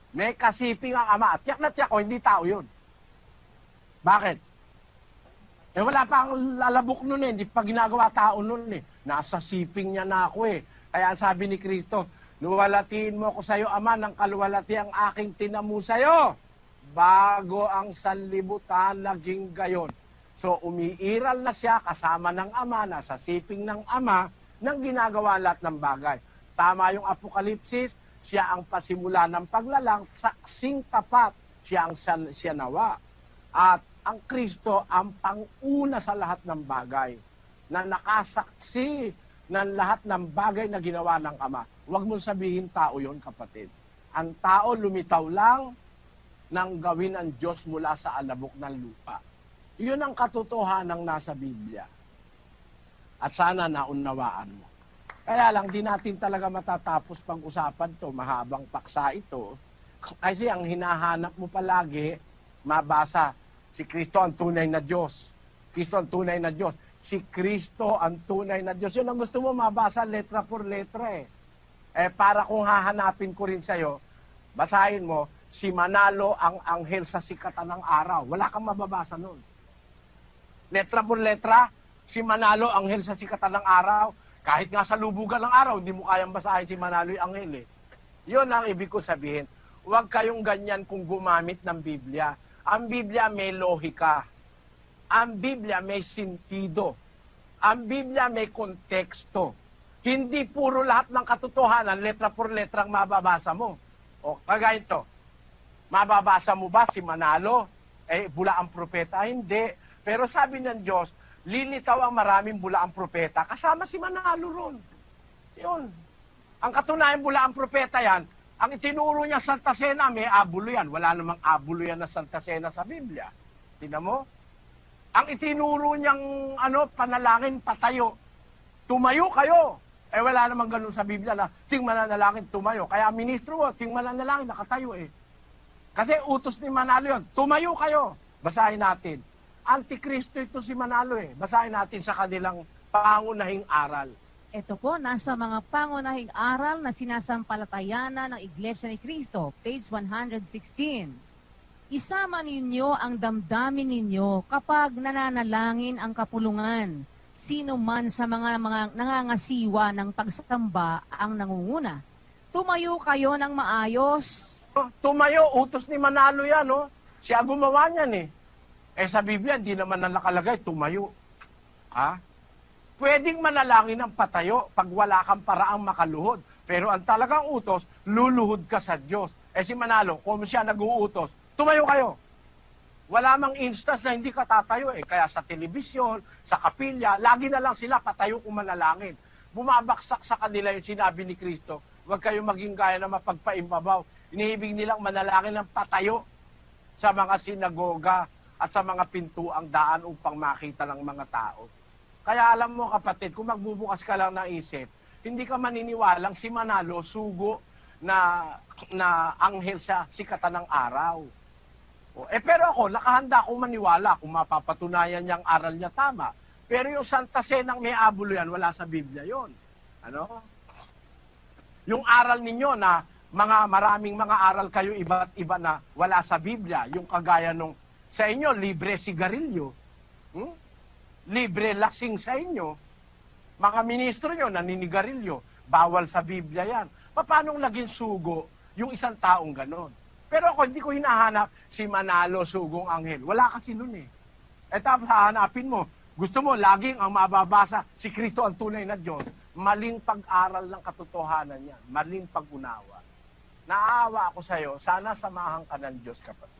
May kasiping ang ama. Tiyak na tiyak ko, hindi tao yun. Bakit? Eh wala pa ang lalabok nun eh. Hindi pa ginagawa tao nun eh. Nasa siping niya na ako eh. Kaya sabi ni Kristo, luwalatiin mo ko sa'yo, Ama, ng kaluwalati ang aking tinamu sa'yo. Bago ang sanlibutan naging gayon. So umiiral na siya kasama ng ama, nasa siping ng ama, nang ginagawa lahat ng bagay. Tama yung Apokalipsis, siya ang pasimula ng paglalang, saksing tapat, siya ang siyanawa. At ang Kristo ang panguna sa lahat ng bagay, na nakasaksi ng lahat ng bagay na ginawa ng ama. Huwag mong sabihin tao yon, kapatid. Ang tao lumitaw lang nang gawin ang Diyos mula sa alabok ng lupa. Iyon ang katotohanan ng nasa Biblia. At sana naunawaan mo. Kaya lang, di natin talaga matatapos pag-usapan to, mahabang paksa ito. Kasi ang hinahanap mo palagi, mabasa, si Kristo ang tunay na Diyos. Kristo ang tunay na Diyos. Si Kristo ang tunay na Diyos. Yun ang gusto mo mabasa letra por letra eh. Para kung hahanapin ko rin sa'yo, basahin mo, si Manalo ang anghel sa sikatan ng araw. Wala kang mababasa nun. Letra por letra, si Manalo anghel sa sikatan ng araw. Kahit nga sa lubugan ng araw, hindi mo kayang basahin si Manalo yung anghel eh. Yun ang ibig ko sabihin. Huwag kayong ganyan kung gumamit ng Biblia. Ang Biblia may lohika. Ang Biblia may sentido. Ang Biblia may konteksto. Hindi puro lahat ng katotohanan, letra por letra ang mababasa mo. O kagaya ito, mababasa mo ba si Manalo? Bula ang propeta? Hindi. Pero sabi ng Diyos, lilitaw ang maraming bula ang propeta. Kasama si Manalo ron. Yun. Ang katunayan bula ang propeta yan, ang itinuro niya Santa Cena, may abulo yan. Wala namang abulo yan na Santa Cena sa Biblia. Tingnan mo? Ang itinuro niyang panalangin, patayo. Tumayo kayo. Wala namang ganun sa Biblia na ting mananalangin, tumayo. Kaya ministro mo, ting mananalangin, nakatayo eh. Kasi utos ni Manalo yun. Tumayo kayo. Basahin natin. Antikristo ito si Manalo eh. Basahin natin sa kanilang pangunahing aral. Ito po, nasa mga pangunahing aral na sinasampalatayana ng Iglesia ni Cristo, page 116. Isama ninyo ang damdamin ninyo kapag nananalangin ang kapulungan. Sino man sa mga nangangasiwa ng pagsamba ang nangunguna. Tumayo kayo ng maayos. Tumayo, utos ni Manalo yan, no? Siya gumawa niyan eh. Sa Biblia, hindi naman nakalagay, tumayo. Ha? Pwedeng manalangin ng patayo pag wala kang paraang makaluhod. Pero ang talagang utos, luluhod ka sa Diyos. Si Manalo, kung siya nag-uutos, tumayo kayo. Wala mang instance na hindi ka tatayo eh. Kaya sa telebisyon, sa kapilya, lagi na lang sila patayo kung manalangin. Bumabaksak sa kanila yung sinabi ni Kristo, huwag kayong maging gaya na mapagpaimbabaw. Inihibig nilang manalangin ng patayo sa mga sinagoga at sa mga pintuang daan upang makita ng mga tao. Kaya alam mo kapatid, kung magbubukas ka lang ng isip, hindi ka maniniwalang si Manalo sugo na anghel sa sikatan ng araw. Pero ako, nakahanda akong maniwala kung mapapatunayan niyang aral niya tama. Pero yung Santa Cenang may abulo yan, wala sa Biblia yon. Yung aral ninyo na maraming mga aral kayo iba't iba na wala sa Biblia, yung kagaya nung sa inyo, libre sigarilyo, libre lasing sa inyo, mga ministro nyo naninigarilyo, bawal sa Biblia yan. Paano naging sugo yung isang taong ganon? Pero ako, hindi ko hinahanap si Manalo sugong anghel. Wala kasi nun eh. Tapos hahanapin mo, gusto mo laging ang mababasa si Kristo ang tunay na Diyos. maling pag-aral ng katotohanan yan, maling pag-unawa. Naawa ako sa'yo, sana samahan ka ng Diyos, kapatid.